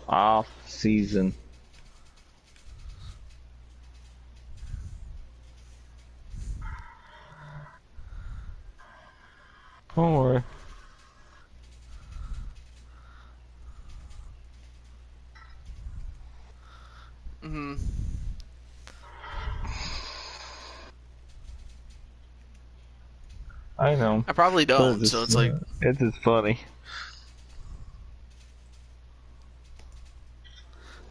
Off season. Don't worry. I know. I probably don't, so it's like... It's just funny.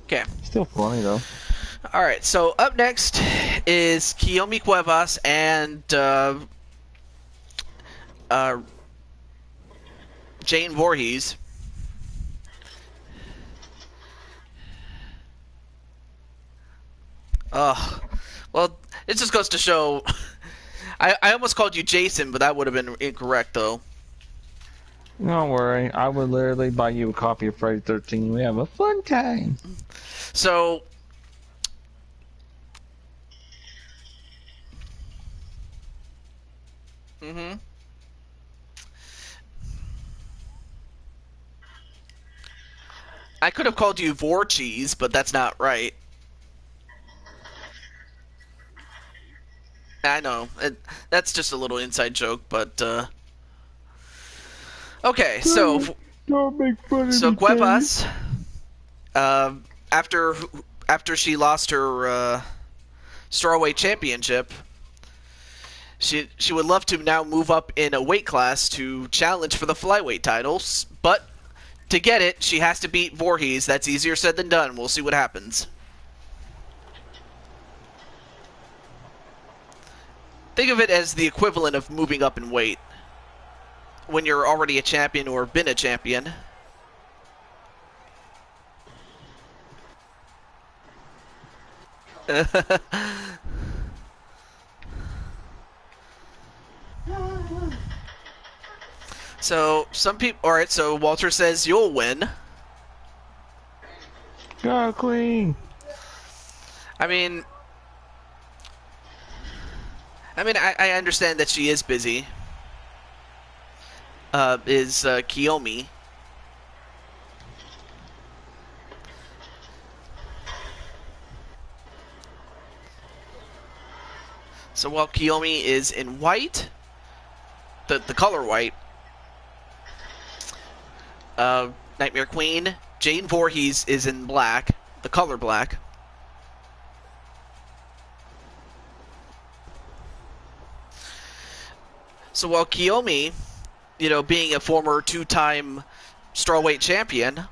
Okay. Still funny, though. Alright, so up next is Kiyomi Cuevas and Jane Voorhees. Ugh. Well, it just goes to show. I almost called you Jason, but that would have been incorrect, though. Don't worry, I would literally buy you a copy of Friday 13. We have a fun time. So, mm-hmm. I could have called you Vorcheese, but that's not right. I know. That's just a little inside joke, but, okay, Don't make fun of so me, Dave. Cuevas, uh, after, after she lost her, strawweight championship, she would love to now move up in a weight class to challenge for the flyweight titles, but to get it, she has to beat Voorhees. That's easier said than done. We'll see what happens. Think of it as the equivalent of moving up in weight when you're already a champion or been a champion. So, some people... Alright, so Walter says you'll win. Go, Queen. I mean... I understand that she is busy. Kiyomi. So while Kiyomi is in white, the color white, Nightmare Queen, Jane Voorhees is in black, the color black. So while Kiyomi, being a former two-time strawweight champion,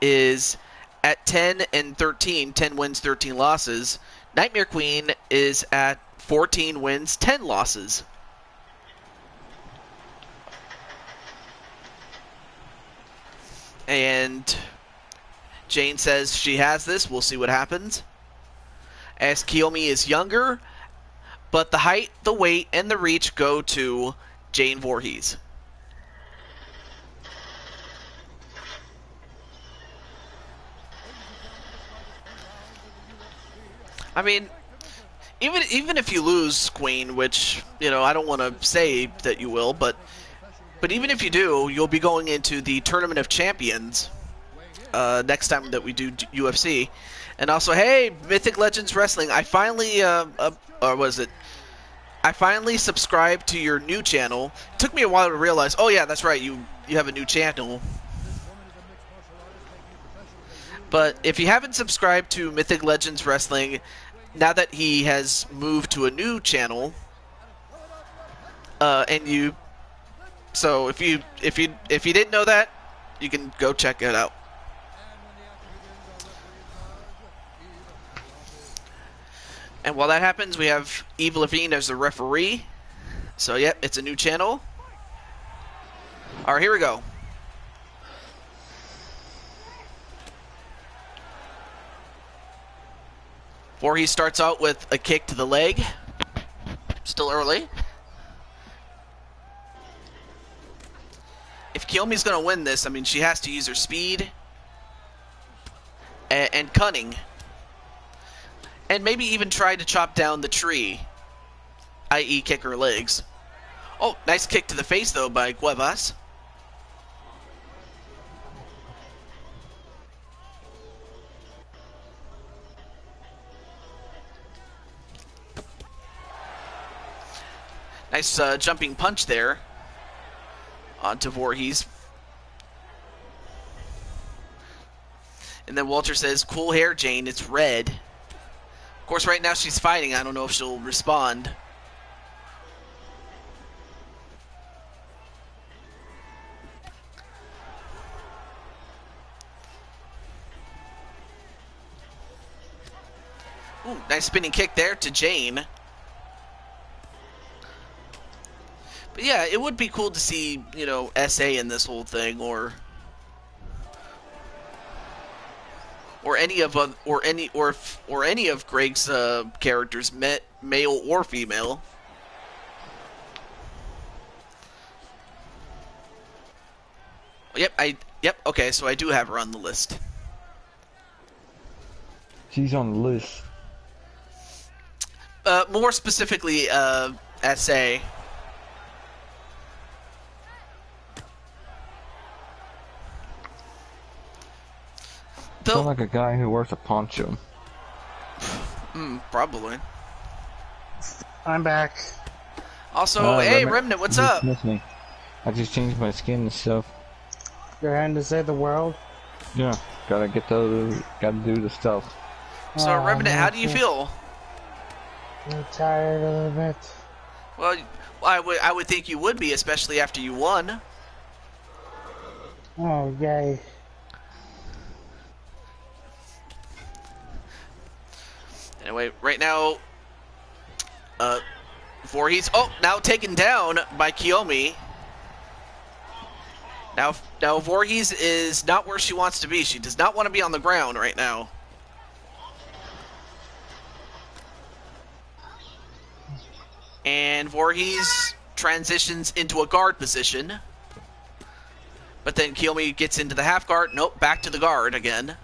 is at 10 and 13, 10 wins, 13 losses, Nightmare Queen is at 14 wins, 10 losses. And Jane says she has this. We'll see what happens. As Kiyomi is younger, but the height, the weight, and the reach go to Jane Voorhees. I mean, even if you lose, Queen, which, I don't want to say that you will, but even if you do, you'll be going into the Tournament of Champions next time that we do UFC. And also, hey, Mythic Legends Wrestling, I finally, I finally subscribed to your new channel. It took me a while to realize, oh yeah, that's right, you have a new channel. But if you haven't subscribed to Mythic Legends Wrestling, now that he has moved to a new channel, so if you didn't know that, you can go check it out. And while that happens, we have Eve Levine as the referee. So yep, it's a new channel. All right, here we go. Voorhees starts out with a kick to the leg. Still early. If Kiyomi's going to win this, I mean, she has to use her speed and cunning. And maybe even try to chop down the tree, i.e. kick her legs. Oh, nice kick to the face, though, by Cuevas. Nice jumping punch there onto Voorhees. And then Walter says, cool hair, Jane, it's red. Of course, right now she's fighting. I don't know if she'll respond. Ooh, nice spinning kick there to Jane. But yeah, it would be cool to see, SA in this whole thing, or any of any of Greg's characters, male or female. Yep. Okay, so I do have her on the list. She's on the list. More specifically, SA. Sound like a guy who wears a poncho. Probably. I'm back. Also, hey, Remnant, what's up? Miss me. I just changed my skin and stuff. You're heading to save the world? Yeah, gotta do the stuff. So, Remnant, how do you feel? I'm tired a little bit. Well, I would think you would be, especially after you won. Oh, yay. Anyway, right now, Voorhees, now taken down by Kiyomi. Now Voorhees is not where she wants to be. She does not want to be on the ground right now. And Voorhees transitions into a guard position. But then Kiyomi gets into the half guard. Nope, back to the guard again.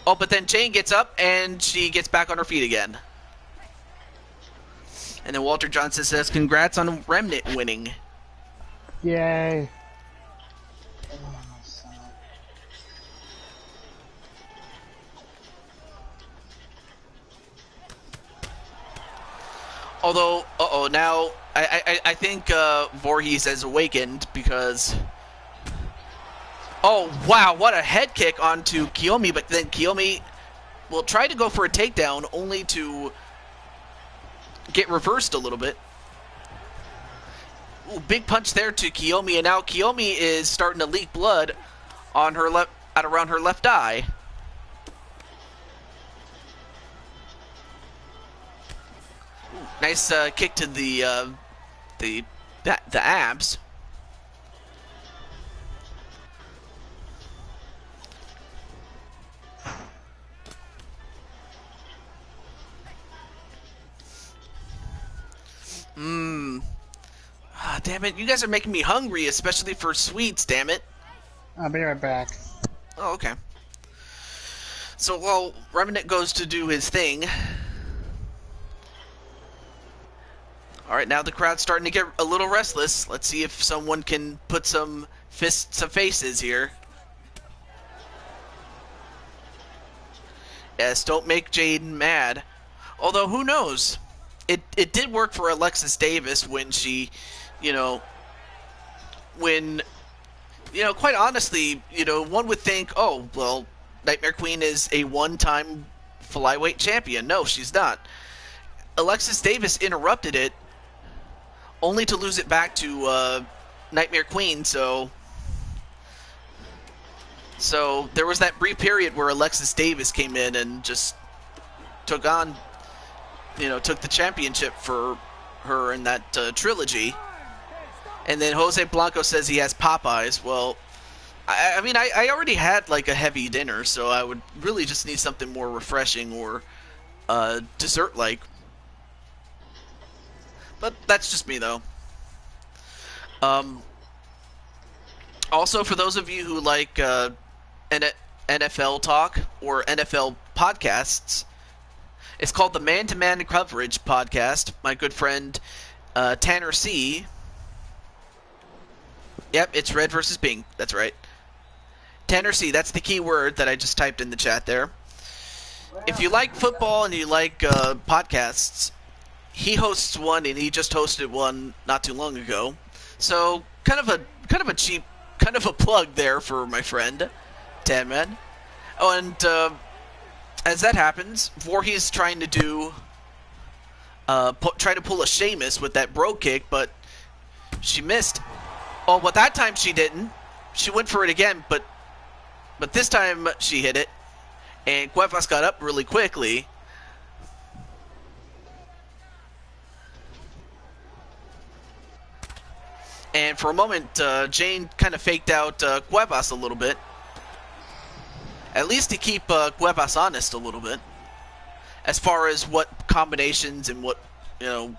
Oh, but then Jane gets up and she gets back on her feet again. And then Walter Johnson says, congrats on Remnant winning. Yay. Although, now I think Voorhees has awakened because... Oh, wow, what a head kick onto Kiyomi, but then Kiyomi will try to go for a takedown only to get reversed a little bit. Ooh, big punch there to Kiyomi, and now Kiyomi is starting to leak blood on her around her left eye. Ooh, nice kick to the abs. Damn it, you guys are making me hungry, especially for sweets, damn it. I'll be right back. Oh, okay. So while Remnant goes to do his thing... Alright, now the crowd's starting to get a little restless. Let's see if someone can put some fists to faces here. Yes, don't make Jaden mad. Although, who knows? It did work for Alexis Davis when she... quite honestly, one would think, oh, well, Nightmare Queen is a one-time flyweight champion. No, she's not. Alexis Davis interrupted it, only to lose it back to Nightmare Queen, so there was that brief period where Alexis Davis came in and just took the championship for her in that trilogy. And then Jose Blanco says he has Popeyes. Well, I already had like a heavy dinner, so I would really just need something more refreshing or dessert-like. But that's just me, though. Also, for those of you who like NFL talk or NFL podcasts, it's called the Man-to-Man Coverage Podcast. My good friend Tanner C. Yep, it's red versus pink. That's right. Tanner C. That's the key word that I just typed in the chat there. If you like football and you like podcasts, he hosts one, and he just hosted one not too long ago. So kind of a cheap, kind of a plug there for my friend Tanman. Oh, and as that happens, Voorhees trying to try to pull a Sheamus with that bro kick, but she missed. Oh, but that time she didn't. She went for it again, but this time she hit it, and Cuevas got up really quickly. for a moment, Jane kind of faked out Cuevas a little bit. At least to keep Cuevas honest a little bit, as far as what combinations and what and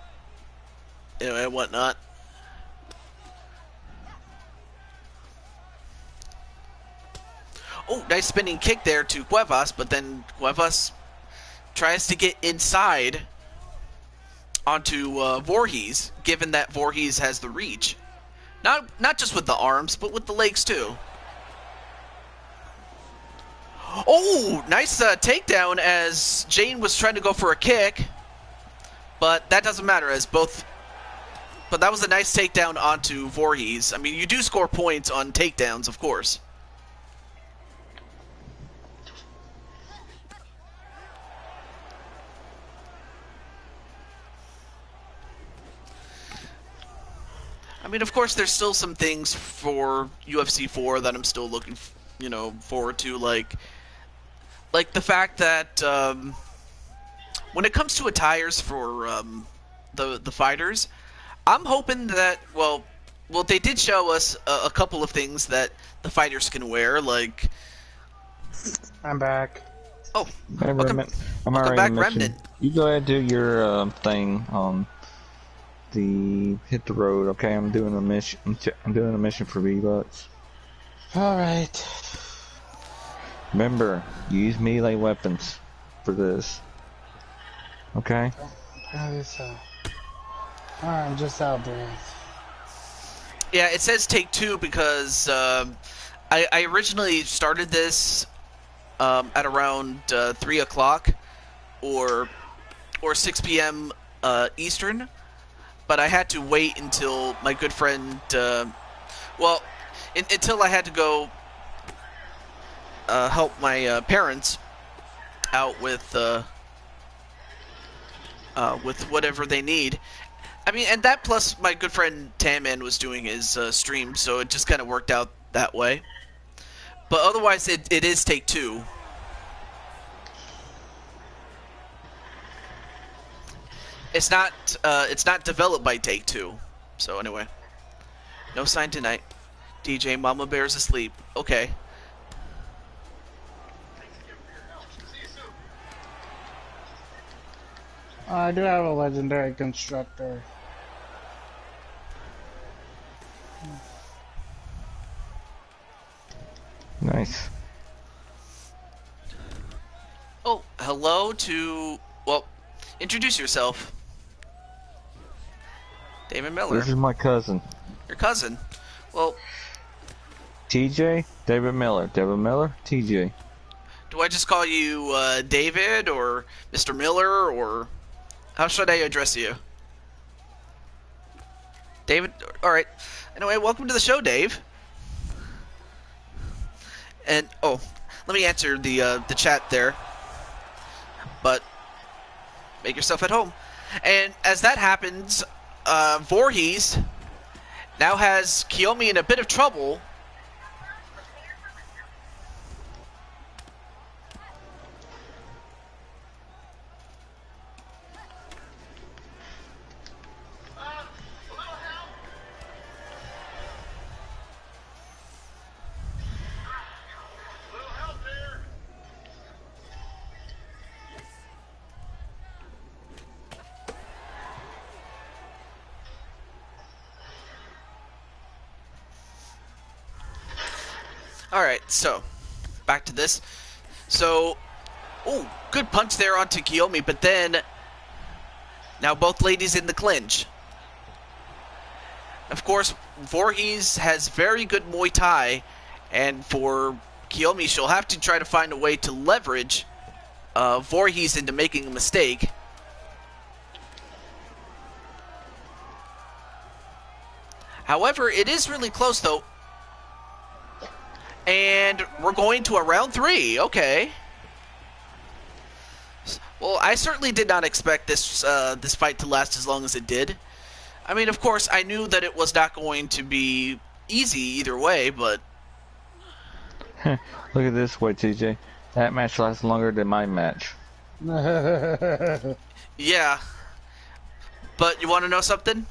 whatnot. Oh, nice spinning kick there to Cuevas, but then Cuevas tries to get inside onto Voorhees, given that Voorhees has the reach. Not just with the arms, but with the legs too. Oh, nice takedown as Jane was trying to go for a kick, but that doesn't matter as both. But that was a nice takedown onto Voorhees. I mean, you do score points on takedowns, of course. I mean, of course, there's still some things for UFC 4 that I'm still looking, forward to, like the fact that when it comes to attires for the fighters, I'm hoping that they did show us a couple of things that the fighters can wear, like. I'm back. Oh, Hey, welcome, I'm welcome already back, in mission. Remnant. You go ahead and do your thing on the hit the road. Okay, I'm doing a mission. I'm doing a mission for V-Bucks. All right. Remember, use melee weapons for this. Okay. I'm just out of breath. Yeah, it says take 2 because I originally started this at around 3 o'clock or 6 p.m. Eastern, but I had to wait until my good friend, until I had to go help my parents out with whatever they need. I mean, and that plus my good friend Tamman was doing his stream, so it just kind of worked out that way. But otherwise, it is take 2. It's not developed by Take 2. So anyway, no sign tonight. DJ Mama Bear's asleep. Okay. I do have a legendary constructor. Nice. Oh, hello to introduce yourself. David Miller. This is my cousin. Your cousin. Well, TJ, David Miller. David Miller, TJ. do I just call you David or Mr. Miller, or how should I address you? David? Alright. Anyway, welcome to the show, Dave. And, let me answer the chat there. But, make yourself at home. And as that happens, Voorhees now has Kiyomi in a bit of trouble. Alright, so, back to this. So, good punch there onto Kiyomi, but then, now both ladies in the clinch. Of course, Voorhees has very good Muay Thai, and for Kiyomi, she'll have to try to find a way to leverage Voorhees into making a mistake. However, it is really close, though. And we're going to a round 3. Okay. Well, I certainly did not expect this this fight to last as long as it did. I mean, of course, I knew that it was not going to be easy either way, but... Look at this way, TJ. That match lasts longer than my match. Yeah. But you want to know something?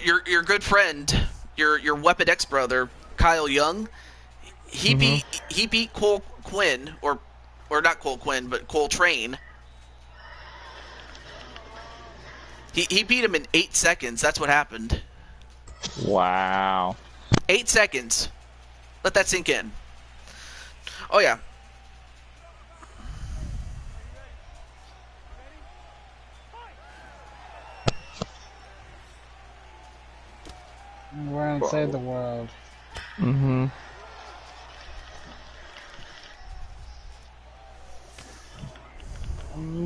your good friend, your Weapon X brother, Kyle Young, Mm-hmm. he beat Cole Quinn, or not Cole Quinn, but Cole Train. He beat him in 8 seconds. That's what happened. Wow. 8 seconds. Let that sink in. Oh yeah. We're inside the world. Mm-hmm.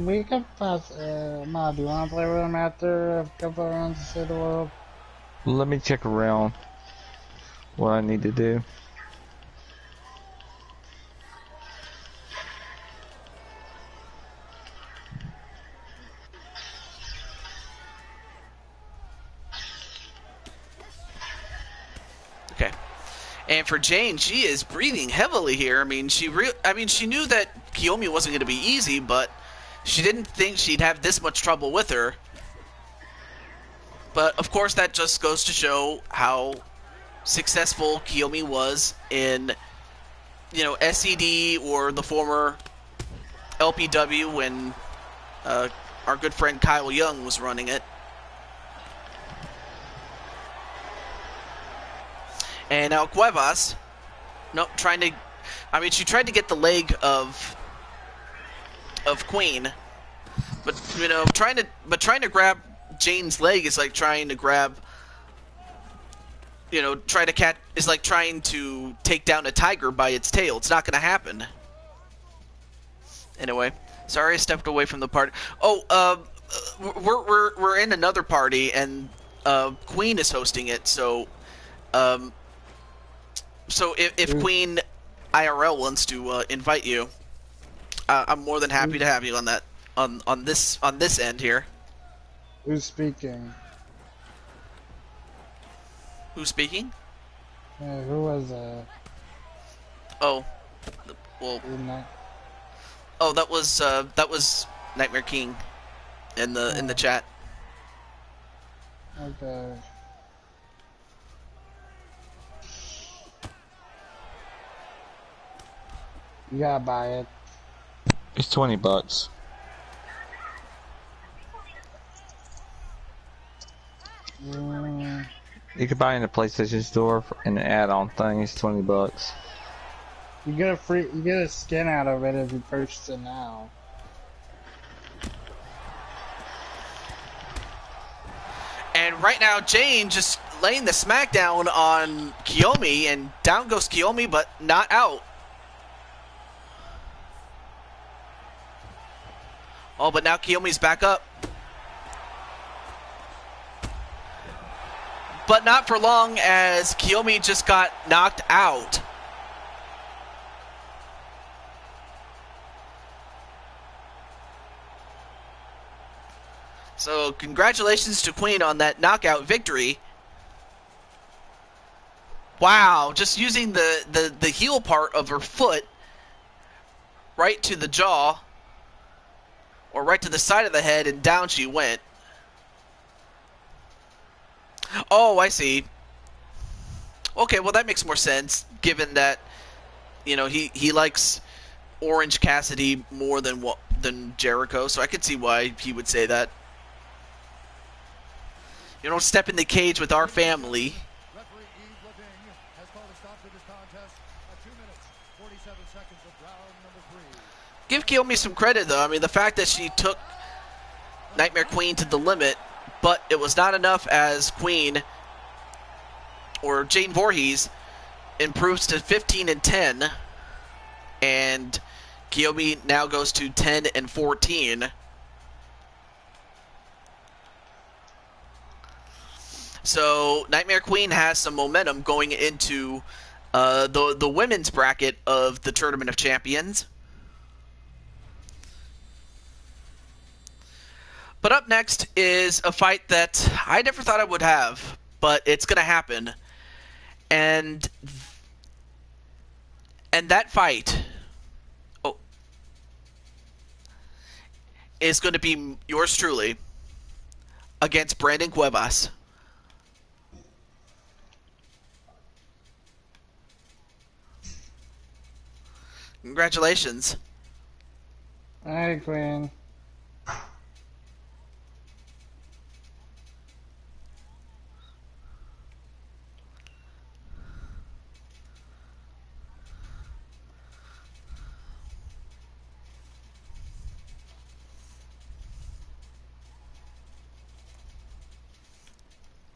We could pass, Ma, do you want to play with him after a couple of rounds to save the world? Let me check around what I need to do. Okay. And for Jane, she is breathing heavily here. I mean, she knew that Kiyomi wasn't going to be easy, but she didn't think she'd have this much trouble with her. But of course, that just goes to show how successful Kiyomi was in, SED or the former LPW when our good friend Kyle Young was running it. And now Cuevas, no, she tried to get the leg of Queen, but trying to grab Jane's leg is like trying to grab, is like trying to take down a tiger by its tail. It's not going to happen. Anyway, sorry I stepped away from the party. Oh, we're in another party and Queen is hosting it, so um, if Queen IRL wants to invite you, I'm more than happy to have you on that on this end here. Who's speaking? Who's speaking? Who was, Oh, well, in that? oh that was Nightmare King in the chat. Okay. You gotta buy it. It's $20. Mm, You could buy it in the PlayStation Store in the add-on thing. It's $20. you get a skin out of it if you purchase it now. And right now, Jane just laying the smackdown on Kiyomi, and down goes Kiyomi, but not out. Oh, but now Kiyomi's back up. But not for long, as Kiyomi just got knocked out. So congratulations to Queen on that knockout victory. Wow, just using the heel part of her foot right to the jaw, or right to the side of the head, and down she went. Oh, I see. Okay, well that makes more sense, given that, he likes Orange Cassidy more than Jericho, so I could see why he would say that. You don't step in the cage with our family. Referee Yves Leding has called a stop to this contest at 2 minutes, 47 seconds of round number 3. Give Kiyomi some credit, though. I mean, the fact that she took Nightmare Queen to the limit, but it was not enough, as Queen, or Jane Voorhees, improves to 15-10, and Kiyomi now goes to 10-14. So Nightmare Queen has some momentum going into the women's bracket of the Tournament of Champions. But up next is a fight that I never thought I would have, but it's going to happen. And that fight is going to be yours truly against Brandon Cuevas. Congratulations. Hey, Queen.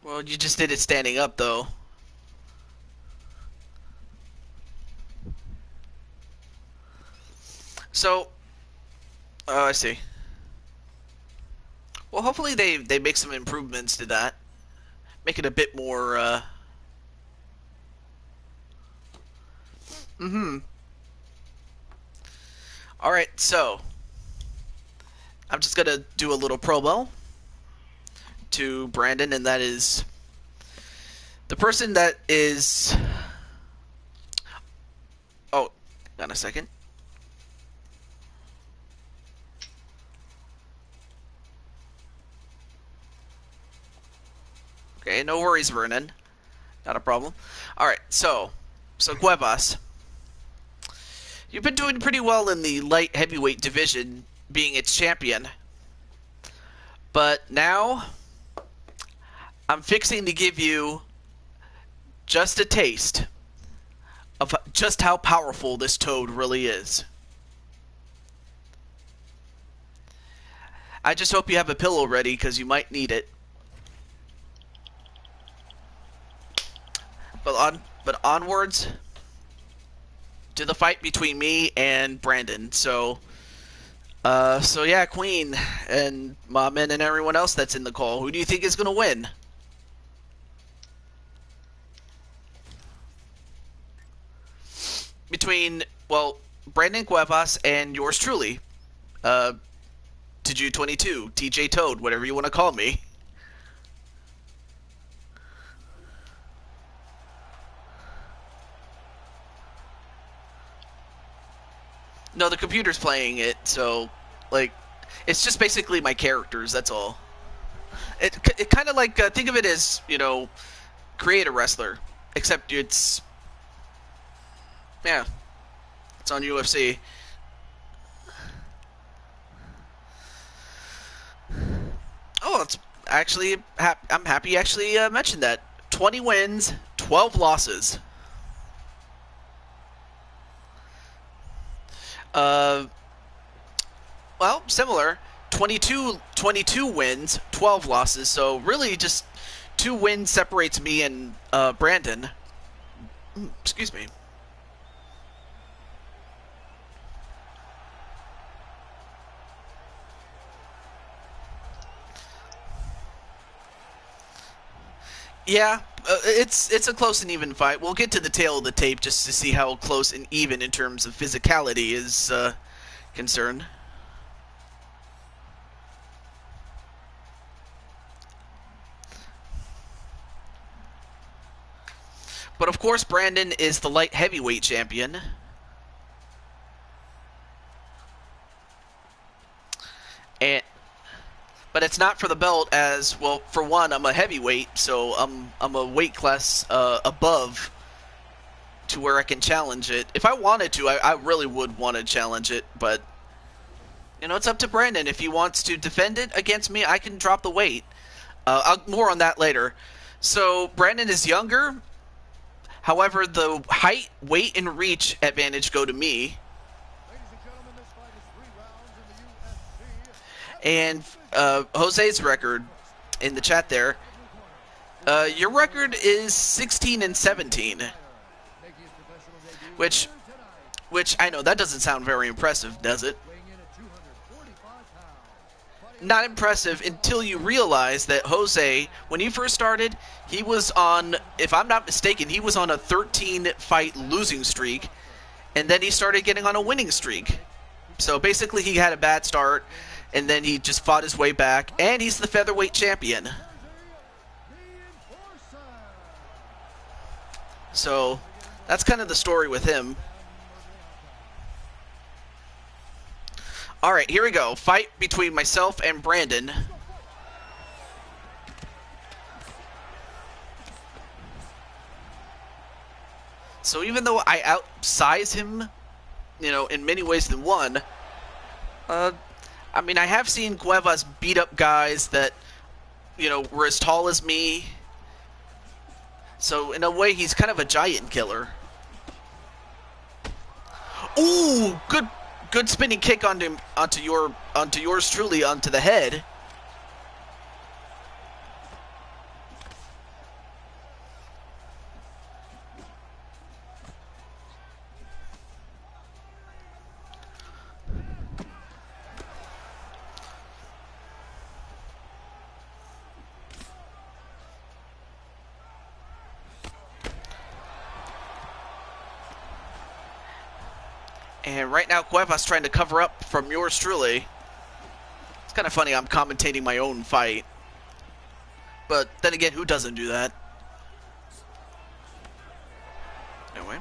Well, you just did it standing up, though. So, oh, I see. Well, hopefully they make some improvements to that. Make it a bit more, mm-hmm. Alright, so, I'm just gonna do a little promo to Brandon, and that is the person that is... Oh, hold on a second. Okay, no worries, Vernon. Not a problem. Alright, so Cuevas. You've been doing pretty well in the light heavyweight division, being its champion. But now, I'm fixing to give you just a taste of just how powerful this toad really is. I just hope you have a pillow ready, because you might need it. But onwards to the fight between me and Brandon. So yeah, Queen and Mom and everyone else that's in the call, who do you think is going to win? Between, well, Brandon Cuevas and yours truly, Tiju22, TJ Toad, whatever you want to call me. No, the computer's playing it, so, like, it's just basically my characters, that's all. It kind of like, think of it as, you know, create a wrestler, except yeah, it's on UFC. Oh, it's actually, I'm happy you actually mentioned that. 20 wins, 12 losses. Uh, well, similar. 22 wins, 12 losses. So really, just 2 wins separates me and Brandon. Excuse me. Yeah, it's a close and even fight. We'll get to the tail of the tape just to see how close and even in terms of physicality is concerned. But of course, Brandon is the light heavyweight champion. And but it's not for the belt, as well. For one, I'm a heavyweight, so I'm a weight class above to where I can challenge it. If I wanted to, I really would want to challenge it, but you know, it's up to Brandon. If he wants to defend it against me, I can drop the weight. More on that later. So Brandon is younger. However, the height, weight, and reach advantage go to me. And Jose's record in the chat there. Your record is 16-17, which I know that doesn't sound very impressive, does it? Not impressive until you realize that Jose, when he first started, he was on, if I'm not mistaken, he was on a 13-fight losing streak, and then he started getting on a winning streak. So basically he had a bad start, and then he just fought his way back, and he's the featherweight champion. So that's kind of the story with him. Alright, here we go. Fight between myself and Brandon. So even though I outsize him in many ways than one. Uh, I mean, I have seen Cuevas beat up guys that, were as tall as me. So in a way, he's kind of a giant killer. Ooh, good spinning kick onto yours truly onto the head. And right now, Cuevas trying to cover up from yours truly. It's kind of funny, I'm commentating my own fight. But then again, who doesn't do that? Anyway.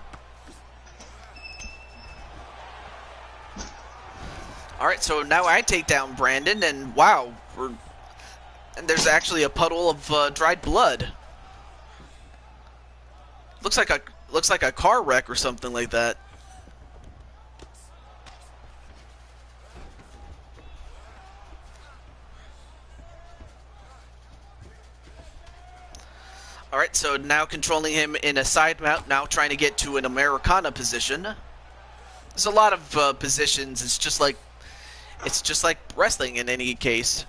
Alright, so now I take down Brandon, and wow, and there's actually a puddle of dried blood. Looks like a car wreck or something like that. Alright, so now controlling him in a side mount, now trying to get to an Americana position. There's a lot of positions, it's just like wrestling in any case.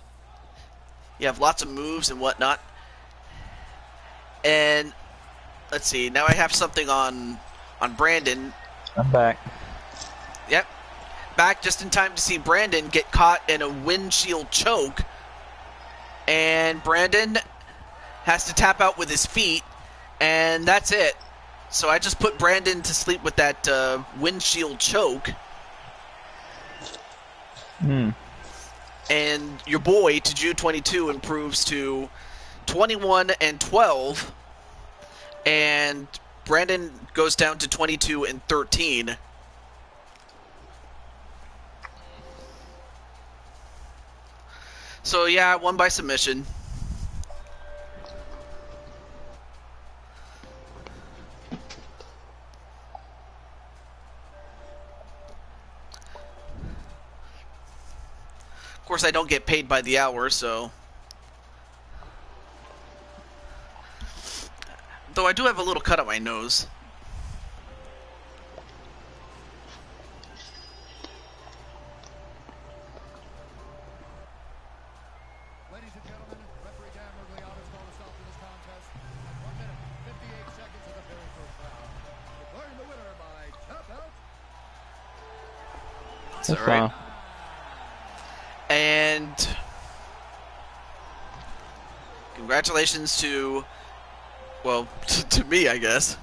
You have lots of moves and whatnot. And let's see, now I have something on Brandon. I'm back. Yep. Back just in time to see Brandon get caught in a windshield choke. And Brandon has to tap out with his feet, and that's it. So I just put Brandon to sleep with that windshield choke. And your boy, Taju22, improves to 21-12, and Brandon goes down to 22-13. So yeah, I won by submission. Of course, I don't get paid by the hour, so... Though I do have a little cut on my nose. Ladies and gentlemen, referee Dan Mergliano has called a stop to this contest at 1 minute, 58 seconds of the very first round. Declaring the winner by tap out. That's alright. And congratulations to, well, to me, I guess.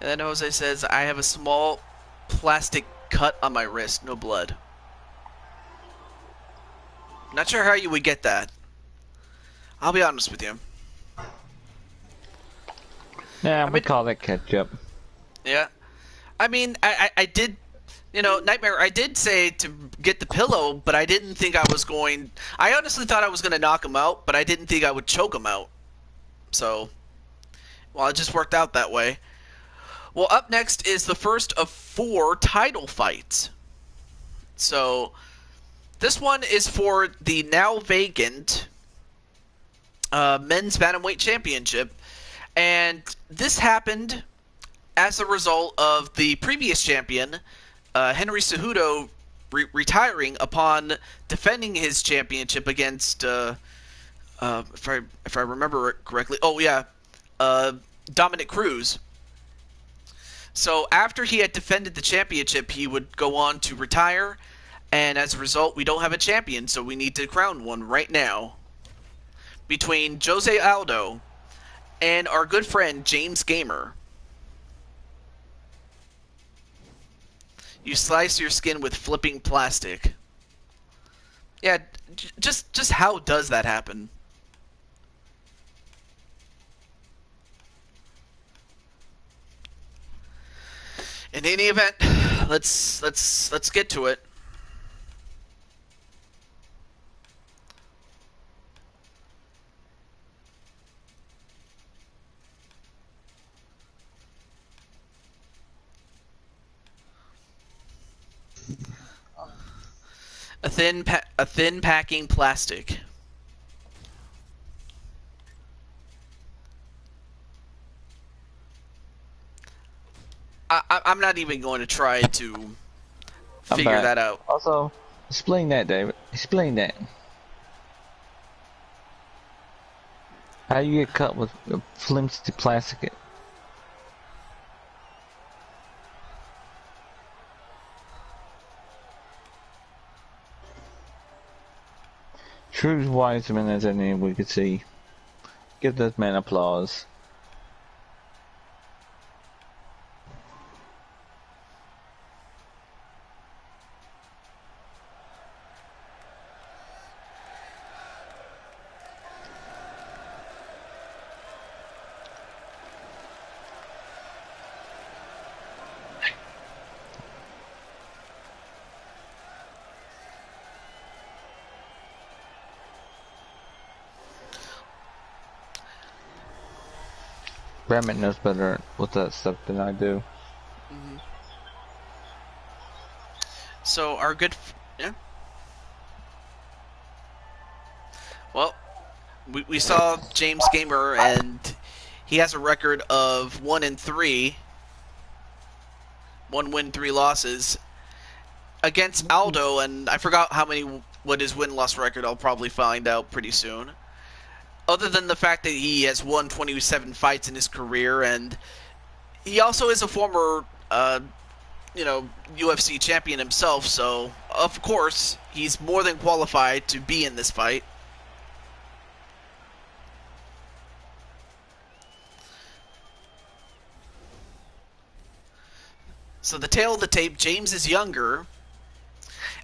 And then Jose says, I have a small plastic cut on my wrist, no blood. Not sure how you would get that. I'll be honest with you. Yeah, we call it ketchup. Yeah. I mean, I did, Nightmare, I did say to get the pillow, but I didn't think I was going... I honestly thought I was going to knock him out, but I didn't think I would choke him out. So, well, it just worked out that way. Well, up next is the first of 4 title fights. So, this one is for the now vacant Men's Bantamweight Championship. And this happened as a result of the previous champion, Henry Cejudo, retiring upon defending his championship against, if I remember it correctly, Dominic Cruz. So after he had defended the championship, he would go on to retire, and as a result, we don't have a champion, so we need to crown one right now. Between Jose Aldo and our good friend James Gamer. You slice your skin with flipping plastic. Yeah, just how does that happen? In any event, let's get to it. A thin packing plastic. I'm not even going to try to I'm figure back. that out. Also, explain that, David. Explain that. How you get cut with flimsy plastic? True wise men as any we could see. Give this man applause. Rabbit knows better with that stuff than I do. Mm-hmm. So our good, yeah. Well, we saw James Gamer, and he has a record of 1-3, 1 win, 3 losses against Aldo, and I forgot what his win-loss record. I'll probably find out pretty soon. Other than the fact that he has won 27 fights in his career, and he also is a former, UFC champion himself, so of course he's more than qualified to be in this fight. So the tail of the tape, James is younger,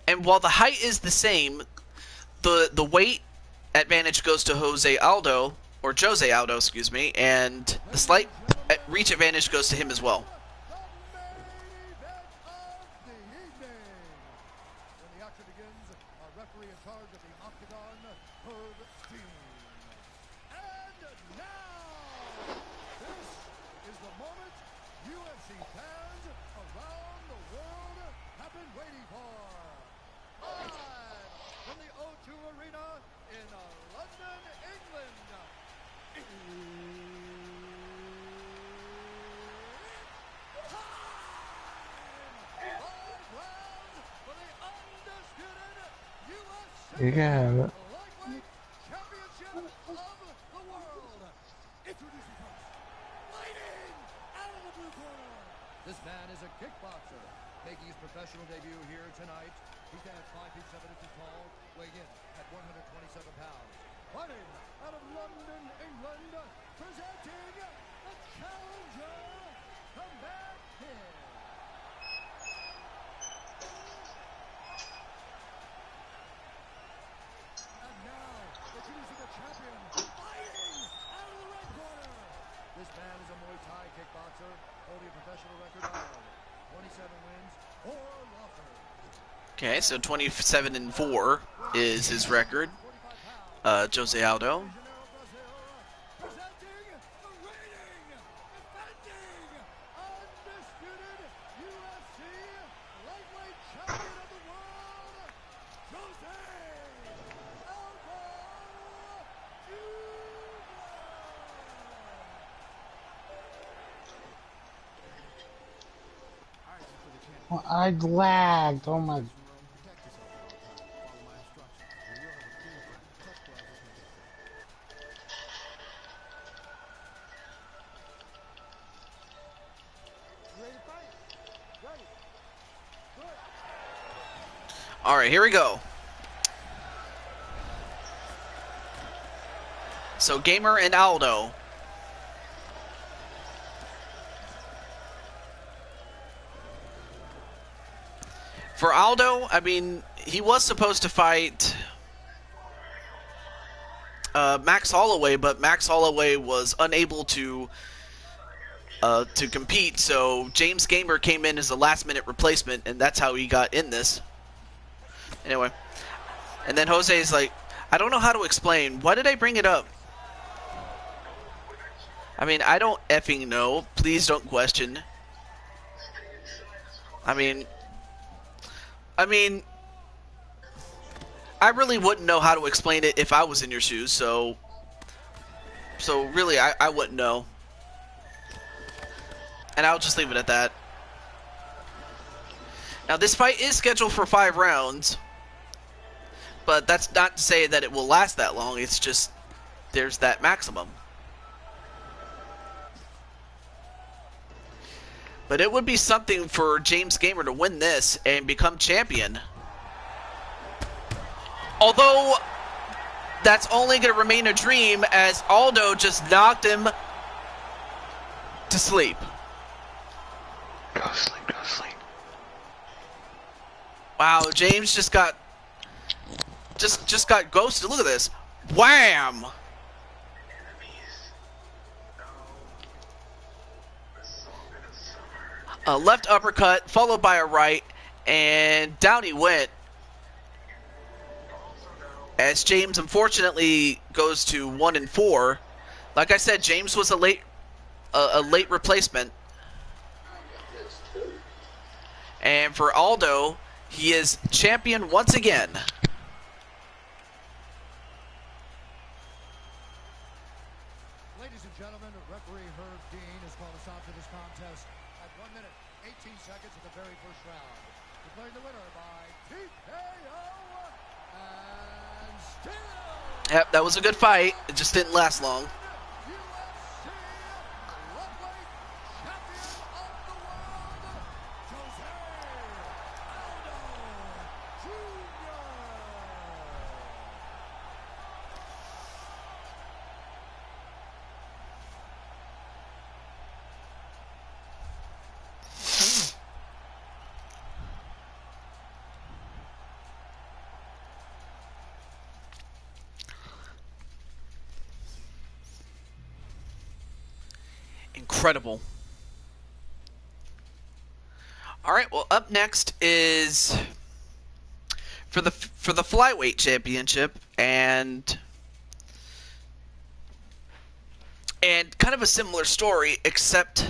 and while the height is the same, the weight advantage goes to Jose Aldo, excuse me, and the slight reach advantage goes to him as well. You can have it. This man is a kickboxer, making his professional debut here tonight. He stands 5 feet 7 inches tall, weighing in at 127 pounds. Fighting out of London, England, presenting the challenger, Comeback Kid. And now, introducing the champion, fighting out of the red corner. This man is a Muay Thai kickboxer, holding a professional record of 27 wins, 4 losses. Okay, so 27-4 is his record. Jose Aldo. Presenting the reigning, defending, undisputed UFC lightweight champion of the world, Jose Aldo. Well, I lagged. Oh my. Alright, here we go. So Gamer and Aldo. For Aldo, I mean, he was supposed to fight Max Holloway, but Max Holloway was unable to compete, so James Gamer came in as a last-minute replacement, and that's how he got in this. Anyway. And then Jose's like, I don't know how to explain. Why did I bring it up? I mean, I don't effing know. Please don't question. I mean, I really wouldn't know how to explain it if I was in your shoes. So really, I wouldn't know. And I'll just leave it at that. Now, this fight is scheduled for 5 rounds, but that's not to say that it will last that long. It's just there's that maximum. But it would be something for James Gamer to win this and become champion. Although, that's only going to remain a dream as Aldo just knocked him to sleep. Go to sleep, go to sleep. Wow, James just got ghosted. Look at this. Wham! A left uppercut followed by a right, and down he went. As James unfortunately goes to 1-4. Like I said, James was a late replacement. And for Aldo, he is champion once again. Ladies and gentlemen, referee Herb Dean has called us out to this contest at 1 minute, 18 seconds of the very first round. Declaring the winner by TKO and still Yep, that was a good fight. It just didn't last long. UFC Lightweight Champion of the World, Jose Aldo Jr. Incredible. All right, well, up next is for the flyweight championship and kind of a similar story, except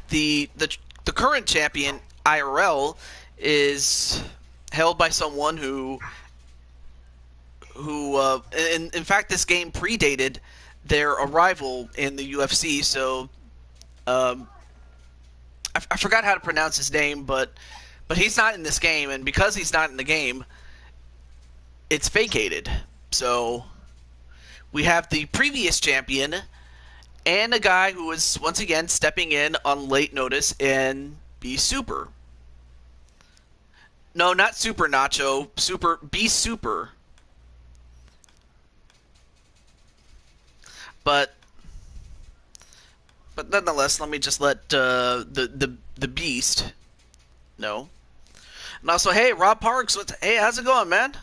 the current champion IRL is held by someone who in fact this game predated their arrival in the UFC. So I forgot how to pronounce his name, but he's not in this game, and because he's not in the game, it's vacated. So we have the previous champion and a guy who is once again stepping in on late notice and be Super. No, not Super Nacho. Super be Super. But nonetheless, let me just let the Beast know. And also, hey, Rob Parks, hey, how's it going, man?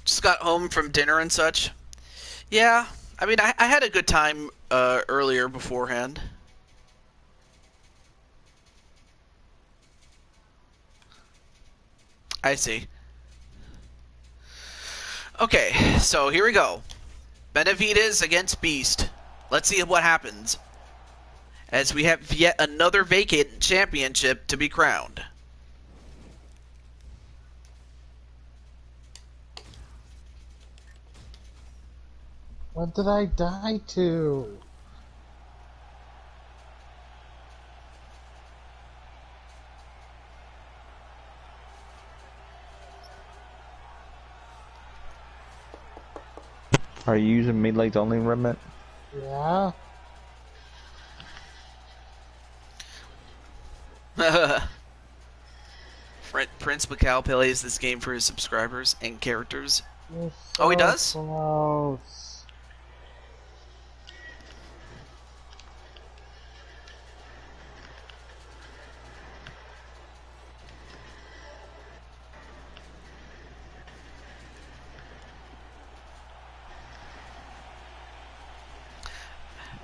Just got home from dinner and such. Yeah, I mean, I had a good time earlier beforehand. I see. Okay, so here we go. Benavidez against Beast. Let's see what happens, as we have yet another vacant championship to be crowned. What did I die to? Are you using mid-late only, Remnant? Yeah? Prince Macau plays this game for his subscribers and characters. You're Oh, he so does? close.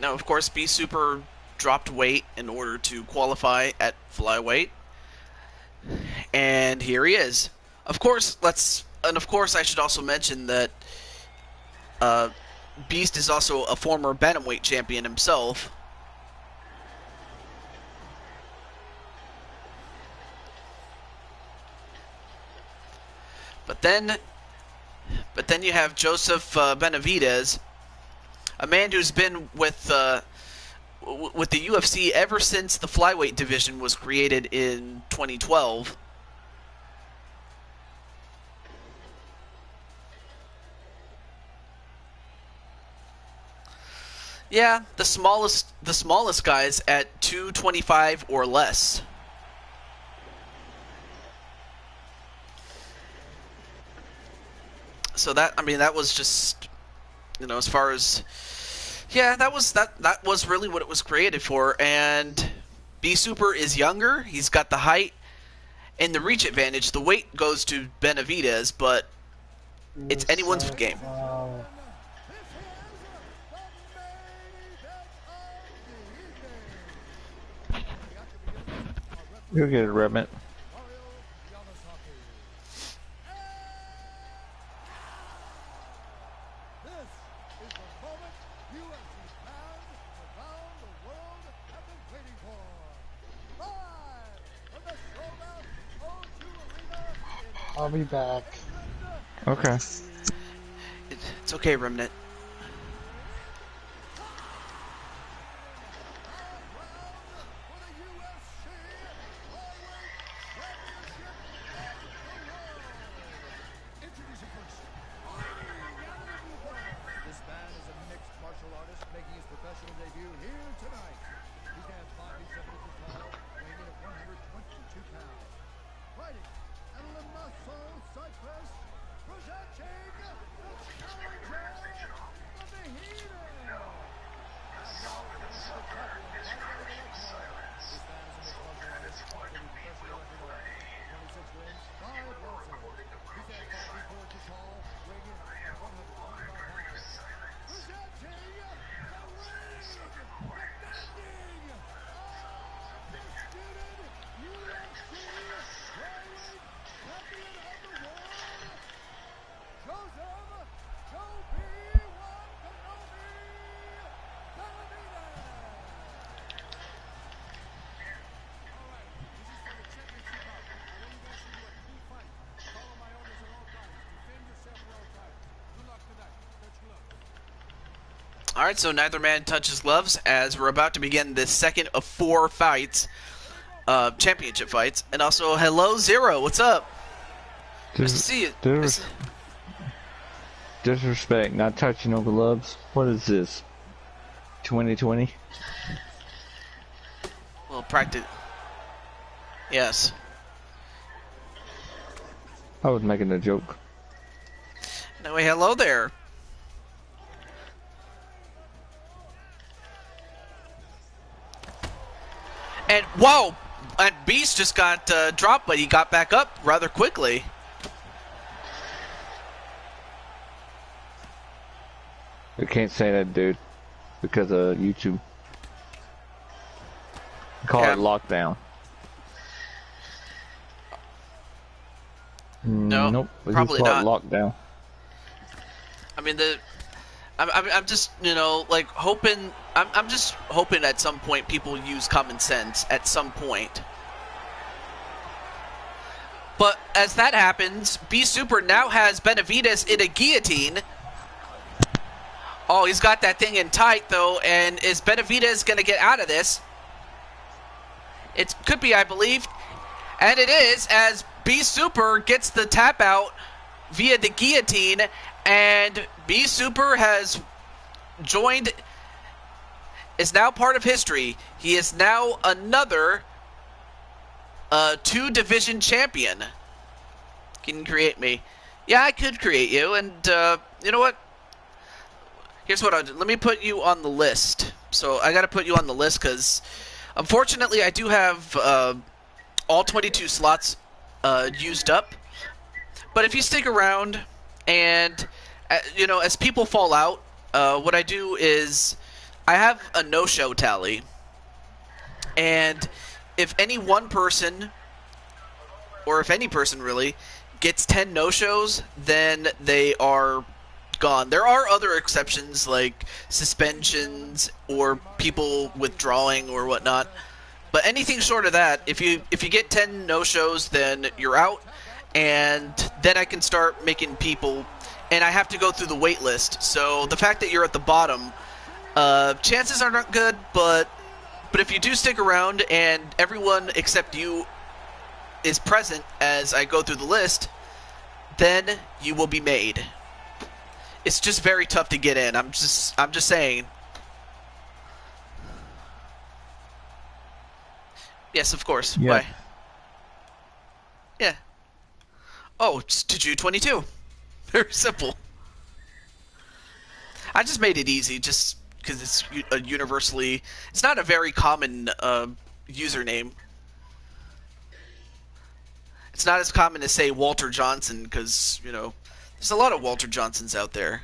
Now, of course, B Super dropped weight in order to qualify at flyweight, and here he is. Of course, I should also mention that uh, Beast is also a former bantamweight champion himself. But then you have Joseph Benavidez, a man who's been with the UFC ever since the flyweight division was created in 2012. Yeah, the smallest guys at 225 or less. So that was just, as far as, yeah, that was really what it was created for. And B Super is younger. He's got the height and the reach advantage. The weight goes to Benavidez, but it's anyone's game. You'll get it, Redmond. I'll be back. Okay. It's okay, Remnant. Alright, so neither man touches gloves as we're about to begin the second of 4 fights, championship fights. And also, hello, Zero, what's up? Nice to see you. Disrespect, not touching no gloves. What is this? 2020? Well, practice. Yes. I was making a joke. Anyway, hello there. And whoa! And Beast just got dropped, but he got back up rather quickly. I can't say that, dude, because of YouTube. Call it lockdown. No, nope. probably not. Lockdown. I mean, I'm just, like hoping. I'm just hoping at some point people use common sense at some point. But as that happens, B Super now has Benavidez in a guillotine. Oh, he's got that thing in tight though, and is Benavidez gonna get out of this? It could be, I believe, and it is, as B Super gets the tap out via the guillotine, and B Super has joined, is now part of history. He is now another 2-division champion. Can you create me? Yeah, I could create you, and you know what? Here's what I'll do. Let me put you on the list. So I gotta put you on the list because, unfortunately, I do have all 22 slots used up. But if you stick around, and as people fall out, what I do is I have a no-show tally, and if any one person, or if any person really, gets 10 no-shows, then they are gone. There are other exceptions like suspensions or people withdrawing or whatnot. But anything short of that, if you get 10 no-shows, then you're out, and then I can start making people, and I have to go through the wait list. So the fact that you're at the bottom, chances are not good, but if you do stick around and everyone except you is present as I go through the list, then you will be made. It's just very tough to get in. I'm just saying. Yes, of course. Yeah. Why? Yeah. Oh, it's to June 22. Very simple. I just made it easy, just because it's a universally. It's not a very common username. It's not as common as say Walter Johnson, because there's a lot of Walter Johnsons out there.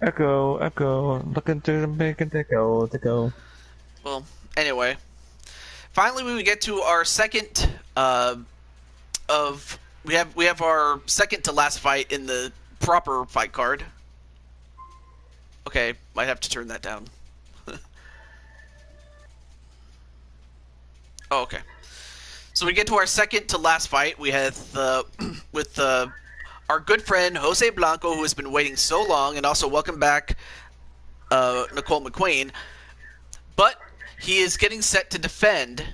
Echo, echo, looking through the bacon, echo. Well, anyway, finally we get to our second of we have our second to last fight in the proper fight card. Okay, might have to turn that down. Oh, okay. So we get to our second to last fight. We have with our good friend Jose Blanco, who has been waiting so long, and also welcome back Nicole McQueen. But he is getting set to defend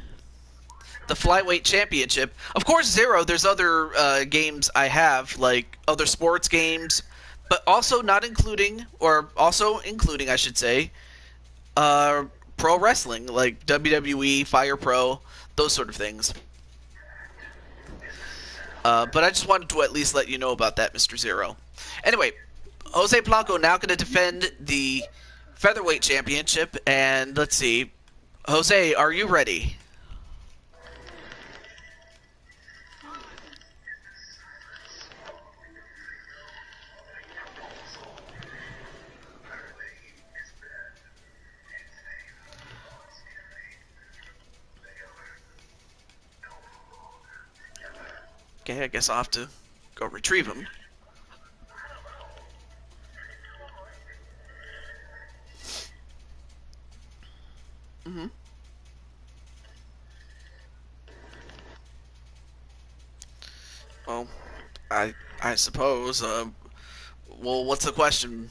the flyweight championship. Of course, Zero. There's other games I have, like other sports games, but also not including, or also including, I should say, pro wrestling, like WWE, Fire Pro, those sort of things. But I just wanted to at least let you know about that, Mr. Zero. Anyway, Jose Blanco now going to defend the featherweight championship, and let's see. Jose, are you ready? Okay, I guess I'll have to go retrieve him. Mm-hmm. Well, I suppose. Well, what's the question?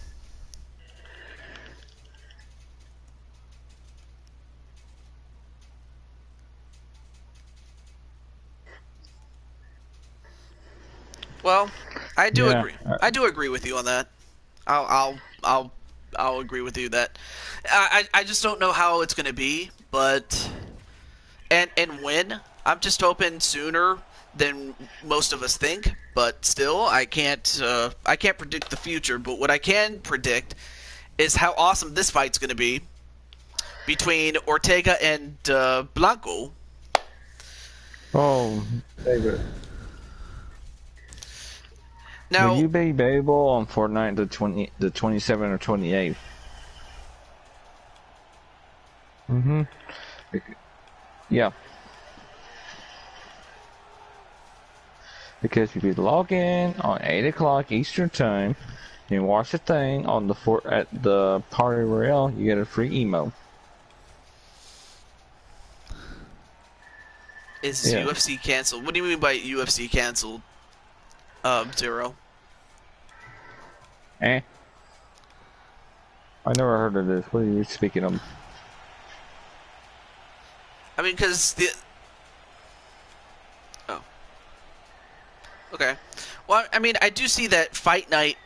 Well, I do Yeah. agree. I do agree with you on that. I'll agree with you that I just don't know how it's gonna be, but and when. I'm just hoping sooner than most of us think, but still I can't predict the future. But what I can predict is how awesome this fight's gonna be between Ortega and Blanco. Oh, David. Now, Will you be available on Fortnite the 27th or 28th? Mm-hmm. Yeah. Because if you log in on 8 o'clock Eastern Time and watch the thing on at the Party Royale, you get a free emo. is UFC canceled? What do you mean by UFC canceled? Zero. Eh? I never heard of this. What are you speaking of? I mean, because the... Oh. Okay. Well, I mean, I do see that Fight Night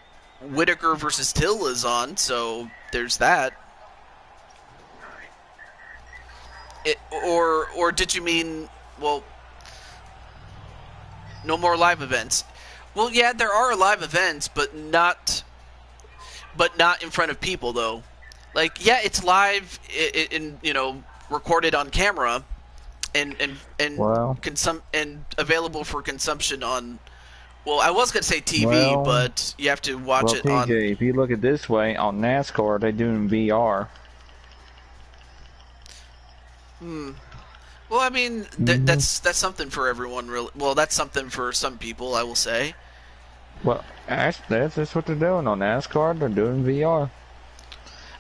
Whitaker versus Till is on, so there's that. Or did you mean, well, no more live events? Well, yeah, there are live events, but not in front of people, though. Like, yeah, it's live in recorded on camera, and Well, and available for consumption on Well, I was gonna say TV, Well, but you have to watch well, it on. TJ, if you look at this way, on NASCAR, they doing VR. Hmm. Well, I mean, Hmm. that's something for everyone, really. Well, that's something for some people, I will say. Well, that's what they're doing on NASCAR. They're doing VR.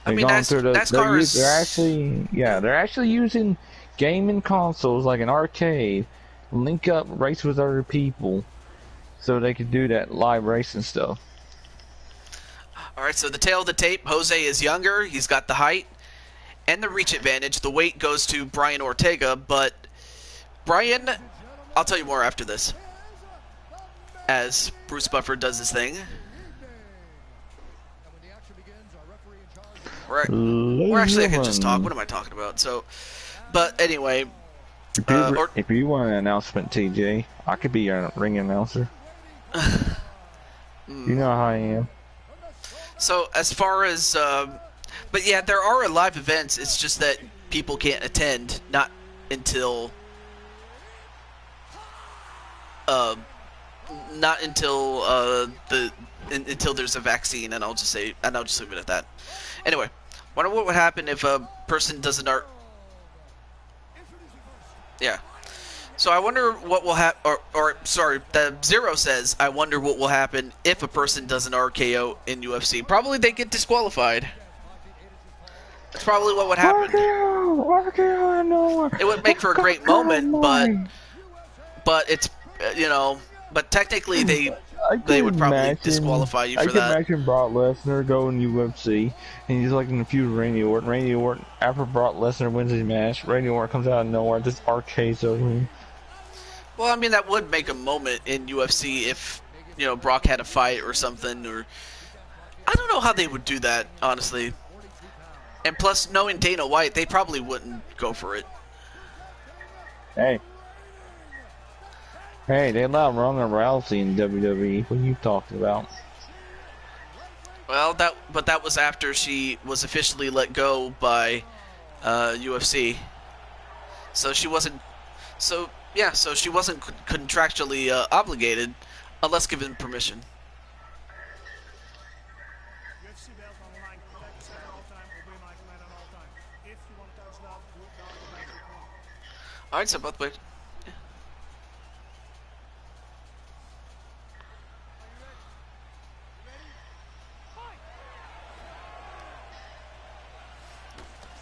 I They're mean, going through NASCAR they're is. actually, yeah, they're actually using gaming consoles like an arcade, link up, race with other people, so they could do that live racing stuff. All right, so the tail of the tape. Jose is younger. He's got the height and the reach advantage. The weight goes to Brian Ortega, but Brian, I'll tell you more after this. As Bruce Buffer does his thing. Or Ladies actually, I and could just talk. gentlemen, What am I talking about? So, but anyway, if you want an announcement, TJ, I could be your ring announcer. You know how I am. so as far as, but yeah, there are live events. It's just that people can't attend, not until, uh, not until until there's a vaccine, and I'll just leave it at that. Anyway, wonder what would happen if a person doesn't yeah. So I wonder what will happen, or sorry, the Zero says, I wonder what will happen if a person does an RKO in UFC. Probably they get disqualified. That's probably what would happen. RKO, no, It would make for a great moment, but it's, you know, but technically I they can would probably imagine. disqualify you I for can that. imagine Brock Lesnar going UFC, and he's like in a feud with Randy Orton. Randy Orton, after Brock Lesnar wins his match, Randy Orton comes out of nowhere, just arcades over him. Well, I mean, that would make a moment in UFC if, you know, Brock had a fight or something, or I don't know how they would do that, honestly. And plus, knowing Dana White, they probably wouldn't go for it. Hey, hey, they allow Ronda Rousey in WWE. What are you talking about? Well, that was after she was officially let go by UFC. So she wasn't. So yeah, so she wasn't contractually obligated, unless given permission. UFC belt on the line. Protect yourself at all time. Obey my command at all time. If you want to touch that, do it down the back of the corner. All right, so both ways.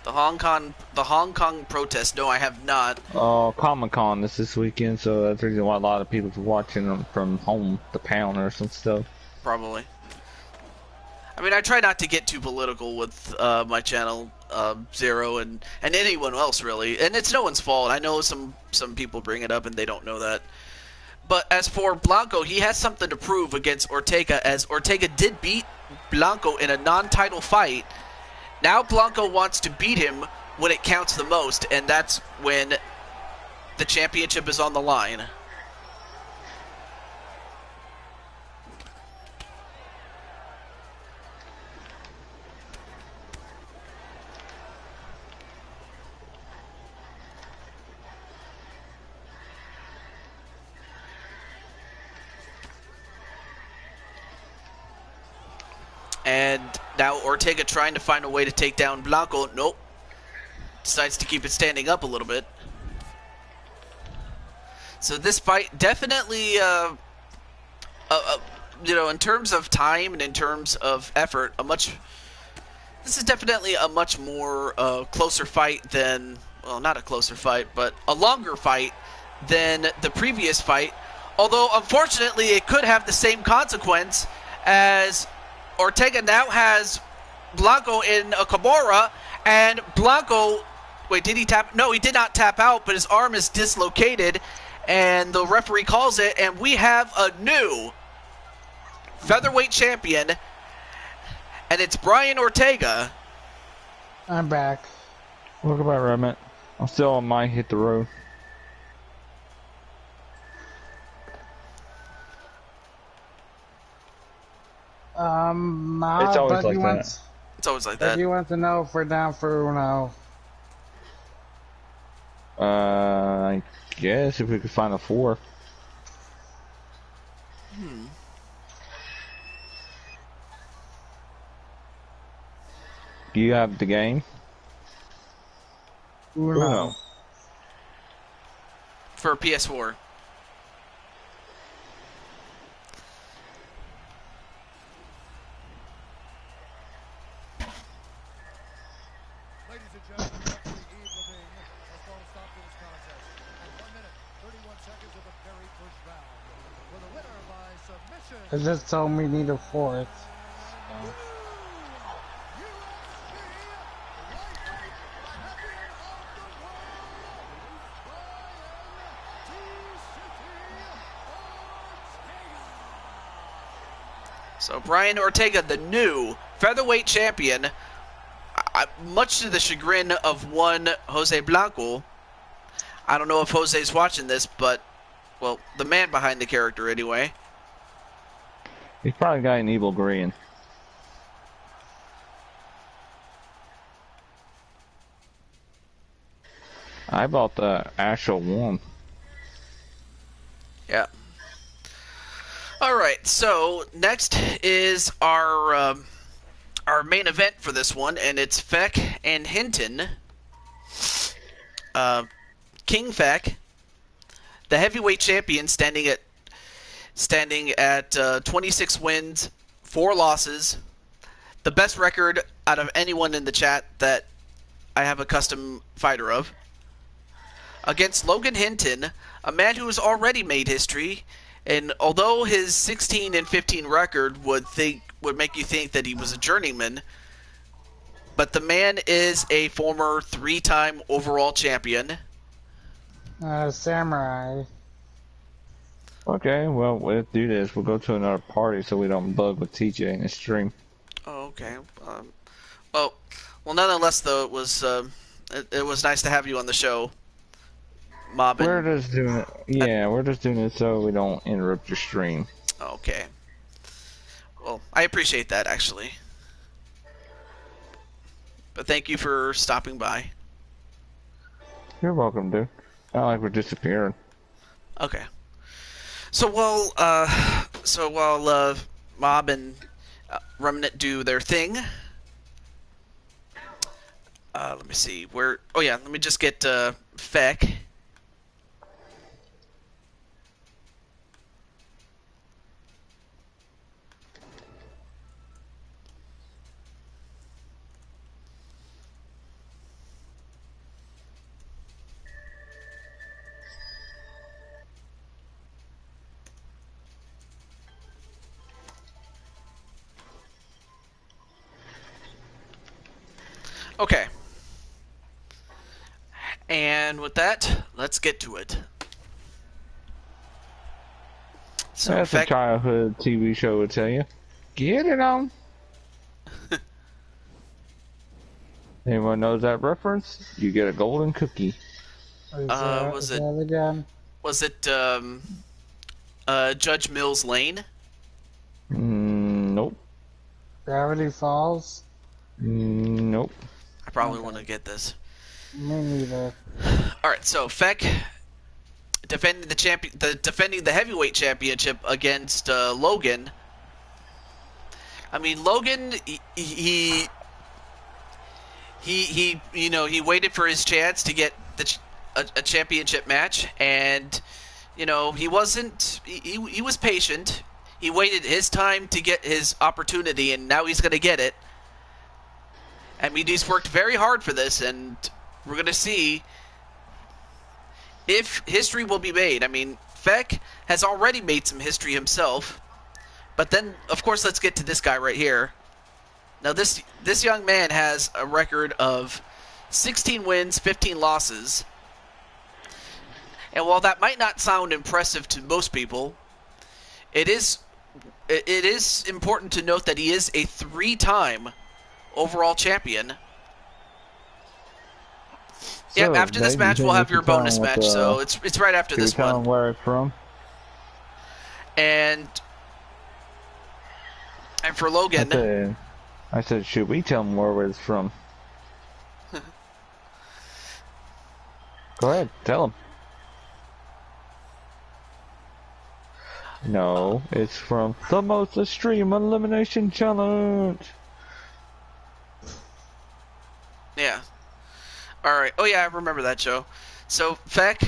The Hong Kong protest. No, I have not. Oh, Comic Con this weekend, so that's the reason why a lot of people are watching them from home, the pound or some stuff. Probably. I mean, I try not to get too political with my channel, Zero, and anyone else really. And it's no one's fault. I know some people bring it up and they don't know that. But as for Blanco, he has something to prove against Ortega, as Ortega did beat Blanco in a non-title fight. Now Blanco wants to beat him when it counts the most, and that's when the championship is on the line. And now Ortega trying to find a way to take down Blanco. Nope. Decides to keep it standing up a little bit. So this fight definitely, you know, in terms of time and in terms of effort, this is definitely a much more closer fight than, well, not a closer fight, but a longer fight than the previous fight. Although, unfortunately, it could have the same consequence, as Ortega now has Blanco in a Kimura, and Blanco, wait, did he tap? No, he did not tap out, but his arm is dislocated, and the referee calls it, and we have a new featherweight champion, and it's Brian Ortega. I'm back. Welcome back, Redman. I'm still on my hit the road. Nah, It's always but like that. It's always like if that. you want to know if we're down for Uno, I guess if we could find a fourth. Hmm. Do you have the game? Uno. For PS4. Ladies and gentlemen, referee Yves Levine has called a stop to this contest at 1 minute, 31 seconds of the very first round. For the winner by submission. It just told me need a fourth. So Brian Ortega, the new featherweight champion, much to the chagrin of one Jose Blanco. I don't know if Jose's watching this, but, well, the man behind the character anyway. He's probably got an evil grin. I bought the actual one. Yeah. All right. So next is our main event for this one, and it's Feck and Hinton. King Feck, the heavyweight champion, standing at 26 wins, 4 losses, the best record out of anyone in the chat that I have a custom fighter of. Against Logan Hinton, a man who has already made history, and although his 16-15 record would make you think that he was a journeyman, but the man is a former 3-time overall champion. Samurai. Okay, well, we'll do this. We'll go to another party so we don't bug with TJ in the stream. Oh, okay. Well, nonetheless, though, it was nice to have you on the show, Mob. We're just doing it. Yeah, we're just doing it so we don't interrupt your stream. Okay. Well, I appreciate that, actually. But thank you for stopping by. You're welcome, dude. Not like we're disappearing. Okay. So while Mob and Remnant do their thing, let me see where. Oh yeah, let me just get Feck. Okay. And with that, let's get to it. So That's a childhood TV show would tell you. Get it on. Anyone knows that reference? You get a golden cookie. Was it Judge Mills Lane? Nope. Gravity Falls? Nope. I probably want to get this. Me neither. All right, so Feck defending the heavyweight championship against Logan. I mean, Logan, he waited for his chance to get a championship match, and he was patient. He waited his time to get his opportunity, and now he's going to get it. I mean, he's worked very hard for this, and we're going to see if history will be made. I mean, Feck has already made some history himself, but then, of course, let's get to this guy right here. Now, this young man has a record of 16 wins, 15 losses, and while that might not sound impressive to most people, it is important to note that he is a 3-time overall champion. So, Yep, after this match, we'll have your bonus match, so it's right after this tell one. them where it's from? And for Logan... I said, should we tell them where it's from? Go ahead, tell them. No, it's from the Most Extreme Elimination Challenge. Alright. Oh, yeah, I remember that show. So, Feck,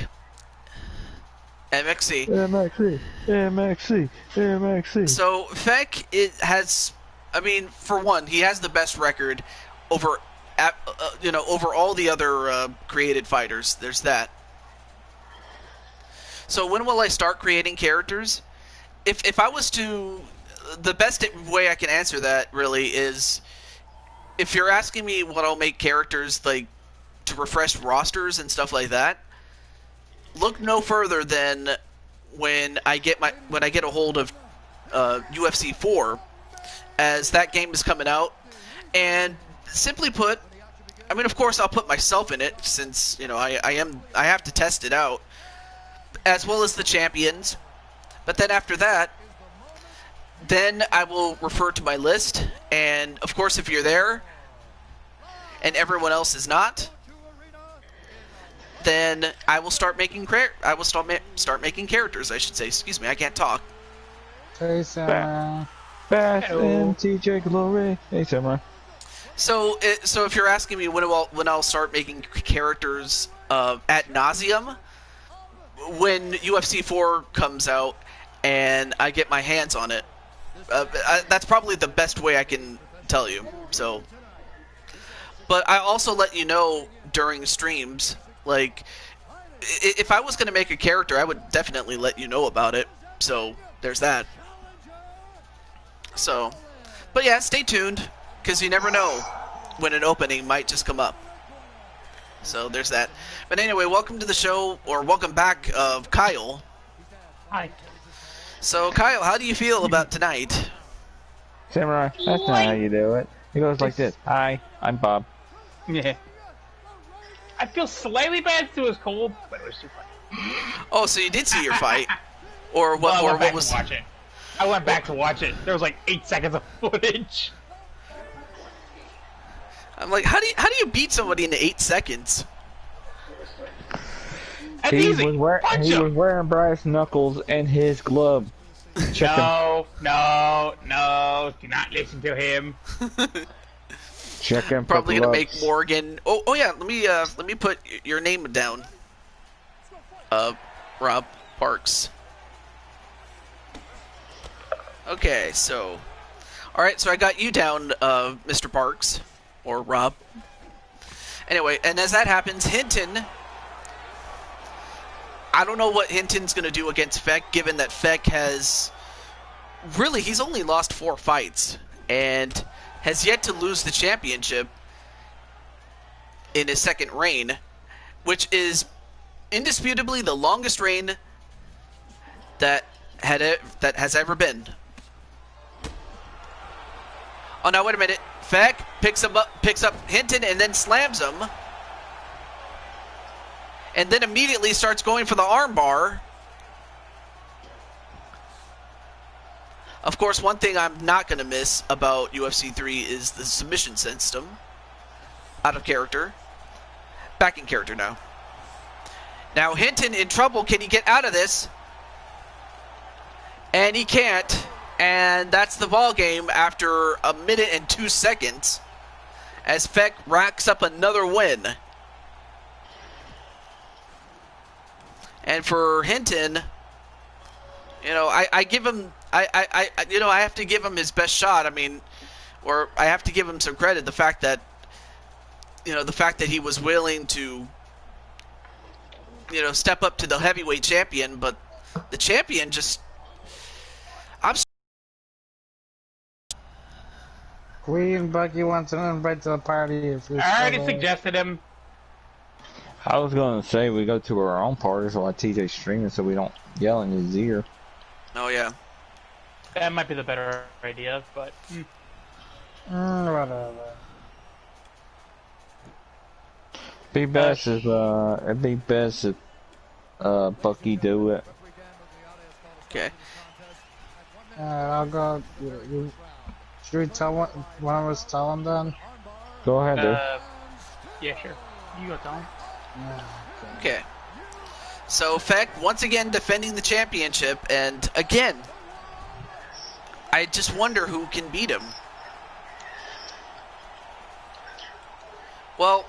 MXC. MXC, MXC, MXC. So, Feck has, I mean, for one, he has the best record over, over all the other created fighters. There's that. So, when will I start creating characters? If I was to, the best way I can answer that really is, if you're asking me what I'll make characters like to refresh rosters and stuff like that, look no further than when I get a hold of UFC 4, as that game is coming out, and simply put, I mean, of course, I'll put myself in it since I have to test it out, as well as the champions. But then after that, then I will refer to my list, and of course, if you're there and everyone else is not, then I will start making start making characters. I should say. Excuse me, I can't talk. Hey, Samurai. Fast and TJ Glory. Hey, Samurai. So if you're asking me when I'll start making characters ad nauseum, when UFC 4 comes out and I get my hands on it, that's probably the best way I can tell you. So, but I also let you know during streams. Like, if I was going to make a character, I would definitely let you know about it. So, there's that. So, but yeah, stay tuned, because you never know when an opening might just come up. So, there's that. But anyway, welcome to the show, or welcome back, of Kyle. Hi. So, Kyle, how do you feel about tonight? Samurai, that's not how you do it. It goes like this. Hi, I'm Bob. Yeah. I feel slightly bad to his cold, but it was too funny. Oh, so you did see your fight, or what? Well, Or what was? To watch it. I went back to watch it. There was like 8 seconds of footage. I'm like, how do you beat somebody in 8 seconds? That's He easy. was wearing brass knuckles and his glove. Check him. No. Do not listen to him. Check him. Probably gonna make Morgan. Oh yeah. Let me put your name down. Rob Parks. Okay, so, all right. So I got you down, Mr. Parks, or Rob. Anyway, and as that happens, Hinton. I don't know what Hinton's gonna do against Feck, given that Feck has he's only lost 4 fights and has yet to lose the championship in his second reign, which is indisputably the longest reign that has ever been. Oh, now wait a minute. Feck picks up Hinton and then slams him, and then immediately starts going for the armbar. Of course, one thing I'm not going to miss about UFC 3 is the submission system. Out of character. Back in character now. Now, Hinton in trouble. Can he get out of this? And he can't. And that's the ball game after 1 minute and 2 seconds. As Feck racks up another win. And for Hinton, I give him, I have to give him his best shot. I mean, or I have to give him some credit. The fact that he was willing to, step up to the heavyweight champion, but the champion just, Queen Bucky wants an invite to the party. If you're I already still suggested him. I was gonna say we go to our own parties while TJ's streaming, so we don't yell in his ear. Oh yeah. That might be the better idea, but whatever. It'd be best if Bucky do it. Okay. I'll go. Should we tell one of us tell him then? Go ahead, dude. Yeah, sure. You go tell him. Okay. So Feck once again defending the championship, and again, I just wonder who can beat him. Well,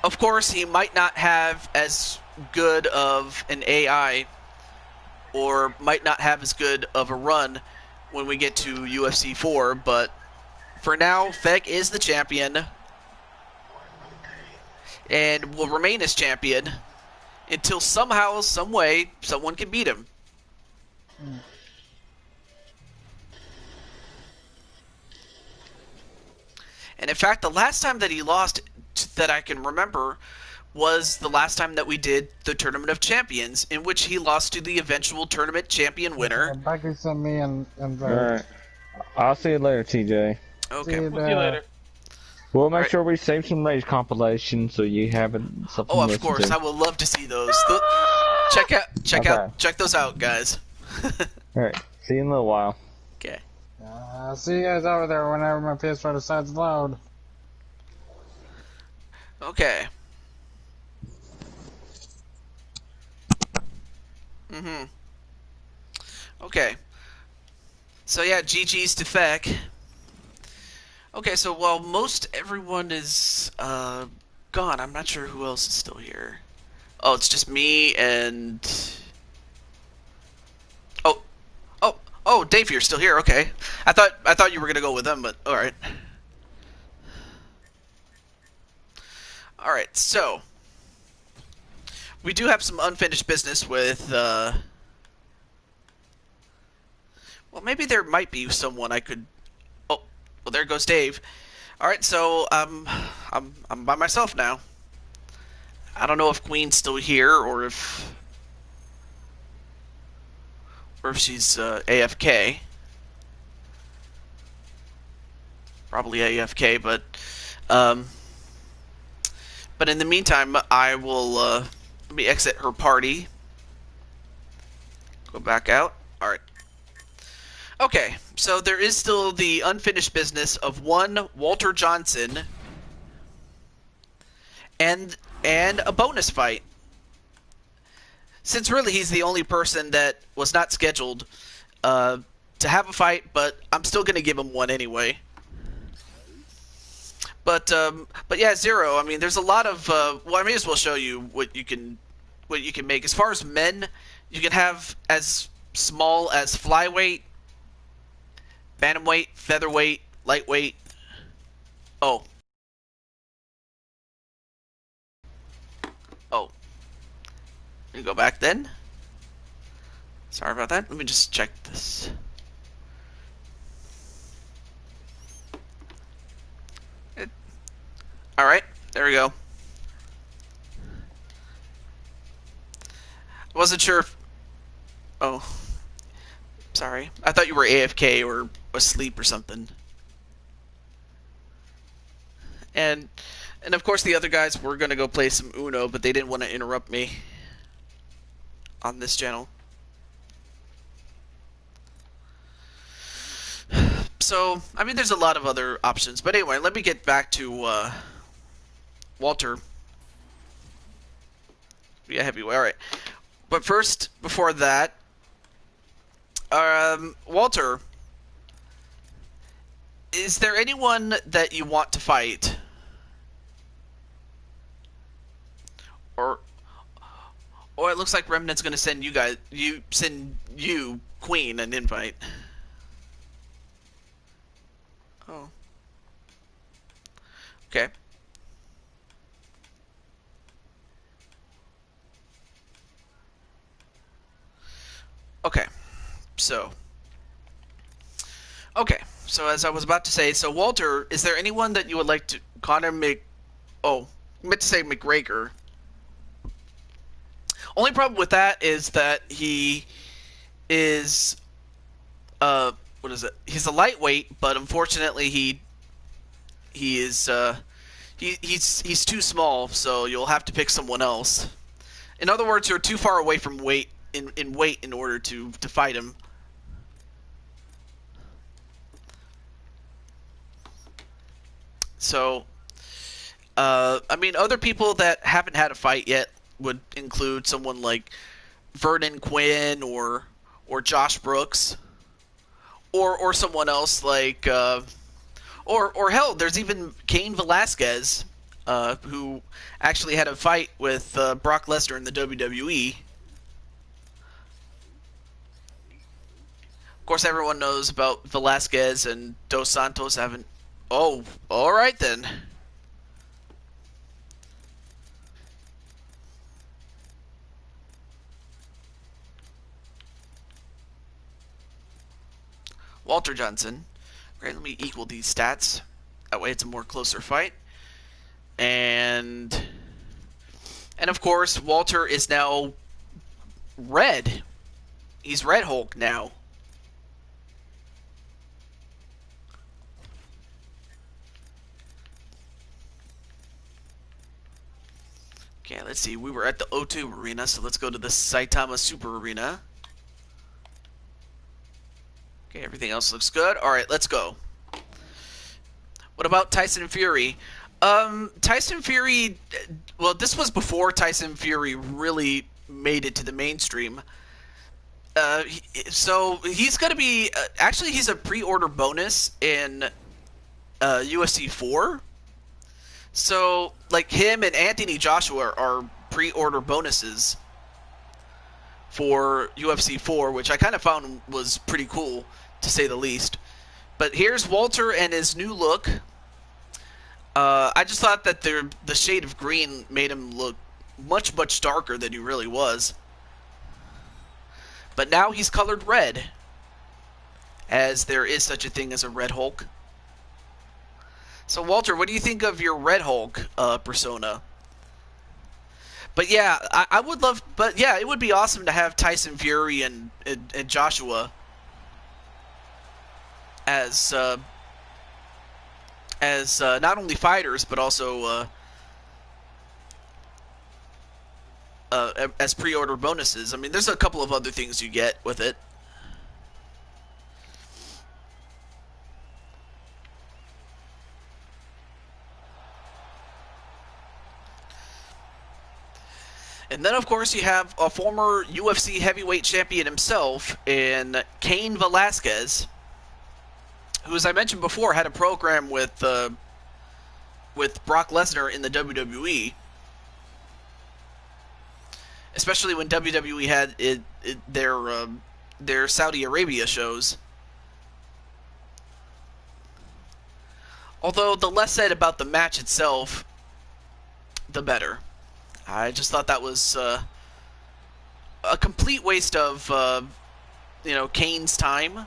Of course, he might not have as good of an AI or might not have as good of a run when we get to UFC 4, but for now, Feck is the champion and will remain as champion until somehow, some way, someone can beat him. And in fact, the last time that he lost that I can remember was the last time that we did the Tournament of Champions, in which he lost to the eventual tournament champion winner. Becky sent me and Alright. I'll see you later, TJ. see Okay. you We'll see you there. later. We'll make Alright. sure we save some rage compilations so you have something Oh, to of listen course, to. I would love to see those. Check those out, guys. Alright, see you in a little while. Okay. See you guys over there whenever my PS4 decides to load. Okay. Okay. So yeah, GG's to Feck. Okay, so while most everyone is gone, I'm not sure who else is still here. Oh, it's just me and oh, oh, Dave, you're still here. Okay, I thought you were gonna go with them, but all right. All right, so we do have some unfinished business with. Well, maybe there might be someone I could. Oh, well, there goes Dave. All right, so I'm by myself now. I don't know if Queen's still here or if she's AFK. Probably AFK, um, but in the meantime, I will let me exit her party. Go back out. All right. Okay, so there is still the unfinished business of one Walter Johnson and a bonus fight. Since really he's the only person that was not scheduled to have a fight, but I'm still gonna give him one anyway. But yeah, Zero. I mean, there's a lot of. Well, I may as well show you what you can make. As far as men, you can have as small as flyweight, bantamweight, featherweight, lightweight. Oh, oh. Let me go back then. Sorry about that. Let me just check this. All right, there we go. I wasn't sure if. Oh, sorry. I thought you were AFK or asleep or something. And of course the other guys were gonna go play some Uno, but they didn't want to interrupt me on this channel. So, I mean, there's a lot of other options. But anyway, let me get back to Walter. Yeah, heavyweight. All right. But first, before that, Walter, is there anyone that you want to fight? Or it looks like Remnant's gonna send you Queen an invite. Oh. Okay. Okay. So. Okay. So as I was about to say, so Walter, is there anyone that you would like to Connor Mc? Oh, I meant to say McGregor. Only problem with that is that he is what is it? He's a lightweight, but unfortunately he is he's too small, so you'll have to pick someone else. In other words, you're too far away from weight in weight in order to fight him. So, I mean, other people that haven't had a fight yet would include someone like Vernon Quinn or Josh Brooks, or someone else like or hell, there's even Cain Velasquez. who actually had a fight with Brock Lesnar in the WWE. Of course, everyone knows about Velasquez and Dos Santos having... Oh, alright then. Walter Johnson. Great, let me equal these stats. That way it's a more closer fight. And of course, Walter is now red. He's Red Hulk now. Okay, let's see. We were at the O2 Arena, so let's go to the Saitama Super Arena. Okay, everything else looks good. Alright, let's go. What about Tyson Fury? Tyson Fury... Well, this was before Tyson Fury really made it to the mainstream. So he's going to be... actually, he's a pre-order bonus in UFC 4. So, like, him and Anthony Joshua are pre-order bonuses for UFC 4, which I kind of found was pretty cool, to say the least. But here's Walter and his new look. I just thought that the shade of green made him look much, much darker than he really was. But now he's colored red, as there is such a thing as a Red Hulk. So, Walter, what do you think of your Red Hulk persona? But yeah, I would love... But yeah, it would be awesome to have Tyson Fury and Joshua as not only fighters, but also as pre-order bonuses. I mean, there's a couple of other things you get with it. And then, of course, you have a former UFC heavyweight champion himself in Cain Velasquez, who, as I mentioned before, had a program with Brock Lesnar in the WWE. Especially when WWE had their Saudi Arabia shows. Although, the less said about the match itself, the better. I just thought that was a complete waste of, Kane's time.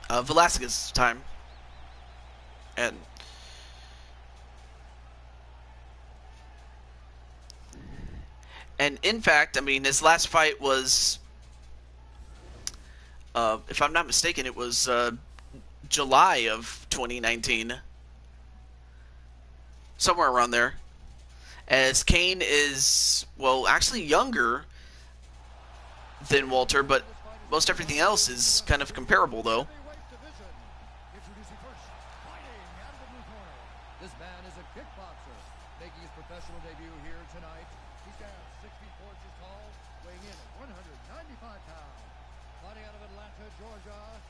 Velasquez's time. And in fact, I mean, his last fight was, if I'm not mistaken, it was July of 2019. Somewhere around there. As Cain is, well, actually younger than Walter, but most everything else is kind of comparable, though. This man is a kickboxer, making his professional debut here tonight. He stands 6 feet 4 inches tall, weighing in at 195 pounds. Fighting out of Atlanta, Georgia,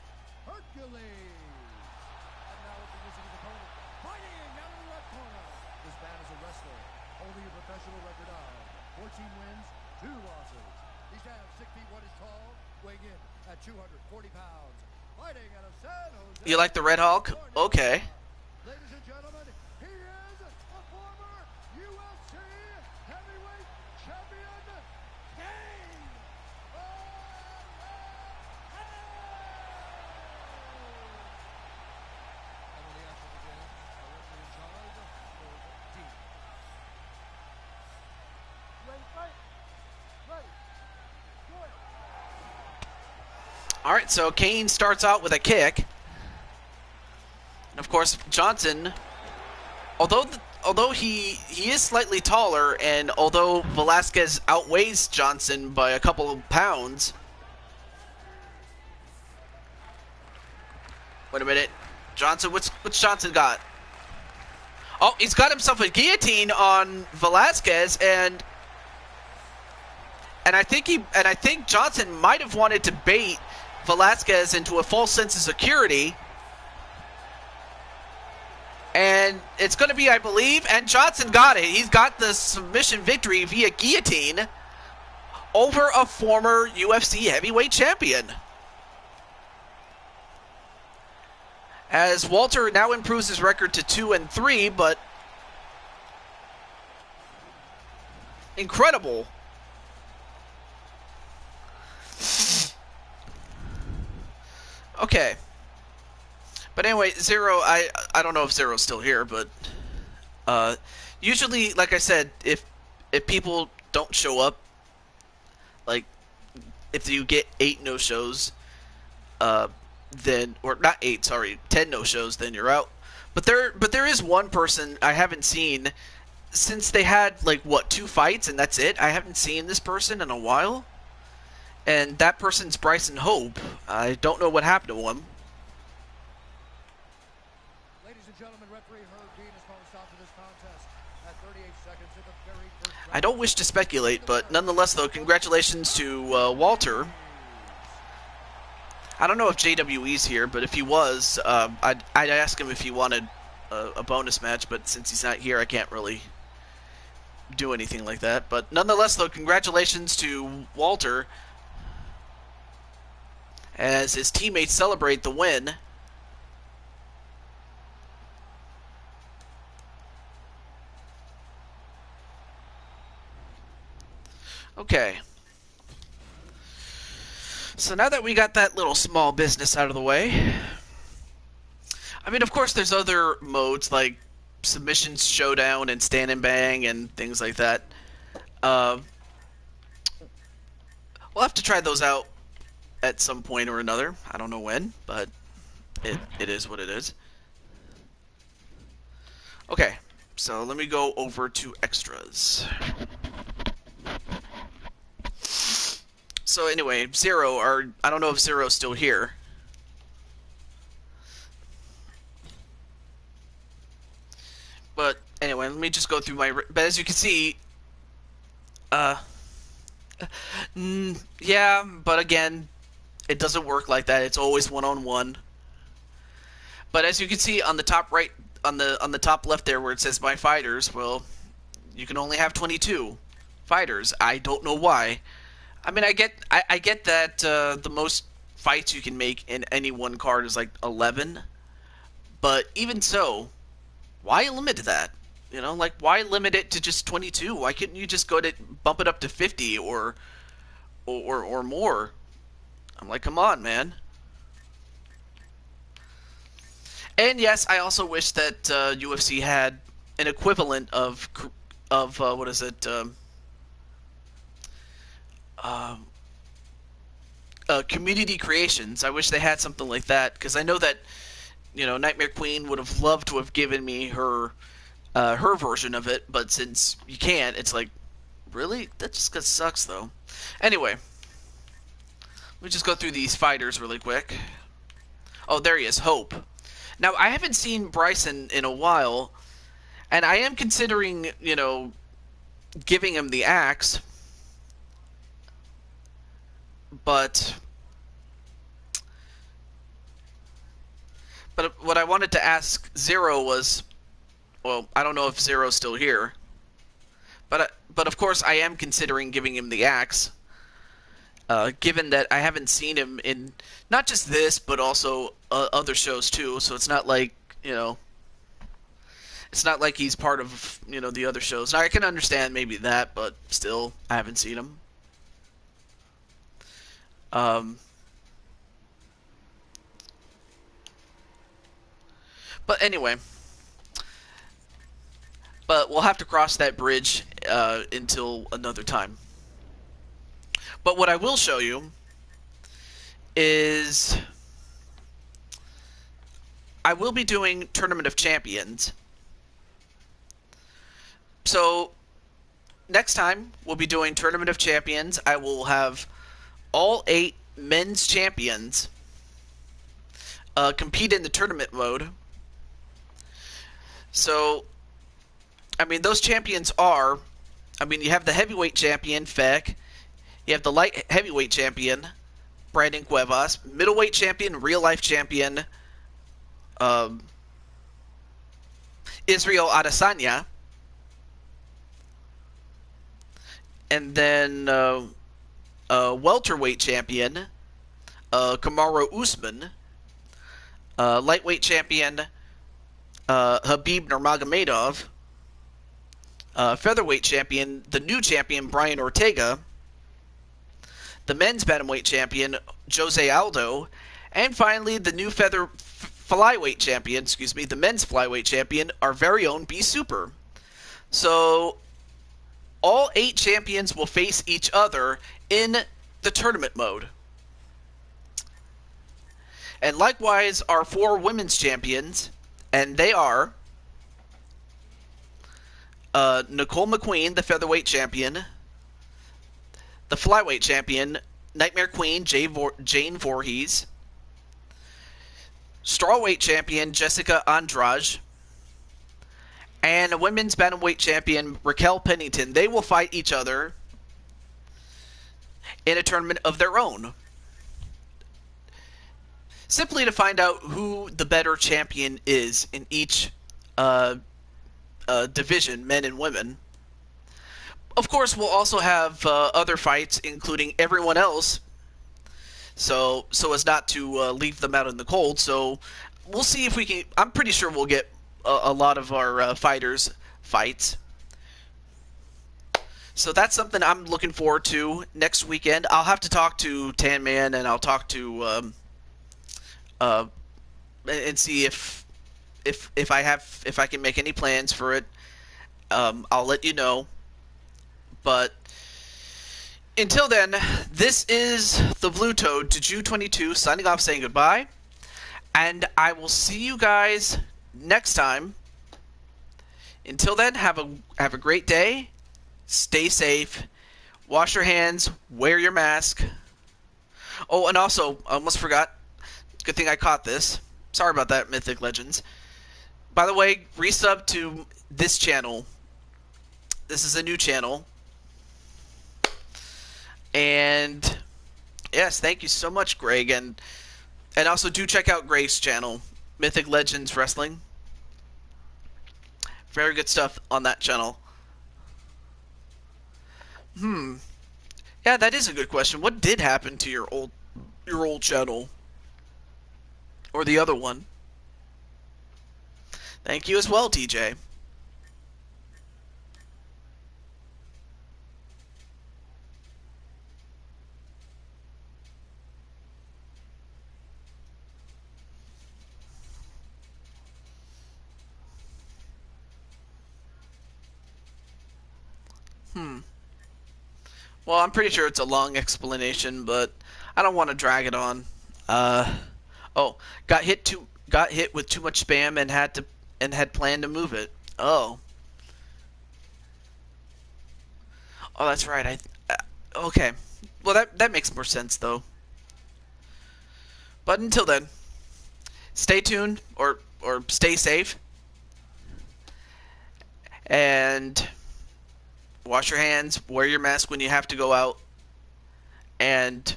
Hercules. And now introducing his opponent, fighting out of the left corner. This man is a wrestler, holding a professional record of 14 wins, 2 losses. He stands 6 feet 1 inches tall, weighing in at 240 pounds. Fighting out of San Jose. You like the Red Hulk? Okay. Ladies and gentlemen, he is a former UFC heavyweight champion, Cain Velasquez. And when the action begins, our referee in charge, Lord Dean. Ready, fight? Ready. Good. Alright, so Cain starts out with a kick. And of course, Johnson, although he is slightly taller, and although Velasquez outweighs Johnson by a couple of pounds. Wait a minute. Johnson, what's Johnson got? Oh, he's got himself a guillotine on Velasquez, and I think Johnson might have wanted to bait Velasquez into a false sense of security. And it's going to be, I believe, and Johnson got it. He's got the submission victory via guillotine over a former UFC heavyweight champion. As Walter now improves his record to 2-3, but incredible. Okay. But anyway, Zero, I don't know if Zero's still here, but usually, like I said, if people don't show up, like if you get 8 no-shows, then, or not 8, sorry, 10 no-shows, then you're out. But there is one person I haven't seen since they had like what 2 fights and that's it. I haven't seen this person in a while, and that person's Bryson Hope. I don't know what happened to him. I don't wish to speculate, but nonetheless, though, congratulations to Walter. I don't know if JWE's here, but if he was, I'd ask him if he wanted a bonus match, but since he's not here, I can't really do anything like that. But nonetheless, though, congratulations to Walter as his teammates celebrate the win. Okay. So now that we got that little small business out of the way, I mean, of course, there's other modes like submissions showdown and stand and bang and things like that. We'll have to try those out at some point or another. I don't know when, but it is what it is. Okay, so let me go over to extras. So anyway, Zero, or I don't know if Zero's still here. But anyway, let me just go through my... But as you can see, yeah, but again, it doesn't work like that. It's always one-on-one. But as you can see on the top right, on the top left there where it says My Fighters, well, you can only have 22 fighters. I don't know why. I mean, I get that the most fights you can make in any one card is like 11, but even so, why limit that? You know, like why limit it to just 22? Why couldn't you just go to bump it up to 50 or more? I'm like, come on, man. And yes, I also wish that UFC had an equivalent of what is it? Community creations. I wish they had something like that, because I know that, you know, Nightmare Queen would have loved to have given me her version of it, but since you can't, it's like, really? That just sucks, though. Anyway, let me just go through these fighters really quick. Oh, there he is, Hope. Now, I haven't seen Bryson in a while, and I am considering, you know, giving him the axe. But what I wanted to ask Zero was, well, I don't know if Zero's still here, but of course I am considering giving him the axe, given that I haven't seen him in not just this, but also other shows too. So it's not like, you know, it's not like he's part of, you know, the other shows. Now, I can understand maybe that, but still, I haven't seen him. But anyway, but we'll have to cross that bridge until another time. But what I will show you is I will be doing Tournament of Champions. So next time we'll be doing Tournament of Champions. I will have all 8 men's champions compete in the tournament mode. So, I mean, those champions are, I mean, you have the heavyweight champion, Feck. You have the light heavyweight champion, Brandon Cuevas. Middleweight champion, real life champion, Israel Adesanya, and then welterweight champion Kamaru Usman, lightweight champion Habib Nurmagomedov, featherweight champion, the new champion Brian Ortega, the men's bantamweight champion Jose Aldo, and finally the new flyweight champion, the men's flyweight champion, our very own B Super. So all 8 champions will face each other in the tournament mode. And likewise, our 4 women's champions, and they are Nicole McQueen, the featherweight champion, the flyweight champion, Nightmare Queen Jane Voorhees, strawweight champion Jessica Andrade, and women's bantamweight champion Raquel Pennington. They will fight each other in a tournament of their own, simply to find out who the better champion is in each division, men and women. Of course, we'll also have other fights, including everyone else, so as not to leave them out in the cold. So we'll see if we can. I'm pretty sure we'll get a lot of our fighters fights. So that's something I'm looking forward to next weekend. I'll have to talk to Tan Man, and I'll talk to and see if I can make any plans for it. I'll let you know. But until then, this is the Blue Toad to Jew22 signing off, saying goodbye, and I will see you guys next time. Until then, have a great day. Stay safe. Wash your hands. Wear your mask. Oh, and also, I almost forgot. Good thing I caught this. Sorry about that, Mythic Legends. By the way, resub to this channel. This is a new channel. And yes, thank you so much, Greg. And also do check out Greg's channel, Mythic Legends Wrestling. Very good stuff on that channel. Yeah, that is a good question. What did happen to your old channel? Or the other one? Thank you as well, TJ. Well, I'm pretty sure it's a long explanation, but I don't want to drag it on. Oh, got hit with too much spam and had planned to move it. Oh, that's right. Okay. Well, that makes more sense though. But until then, stay tuned or stay safe, and wash your hands, wear your mask when you have to go out, and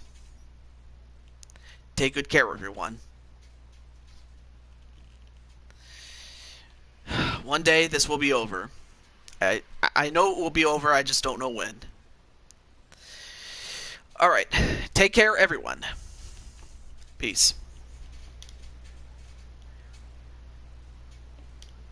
take good care, everyone. One day this will be over. I know it will be over, I just don't know when. Alright, take care, everyone. Peace.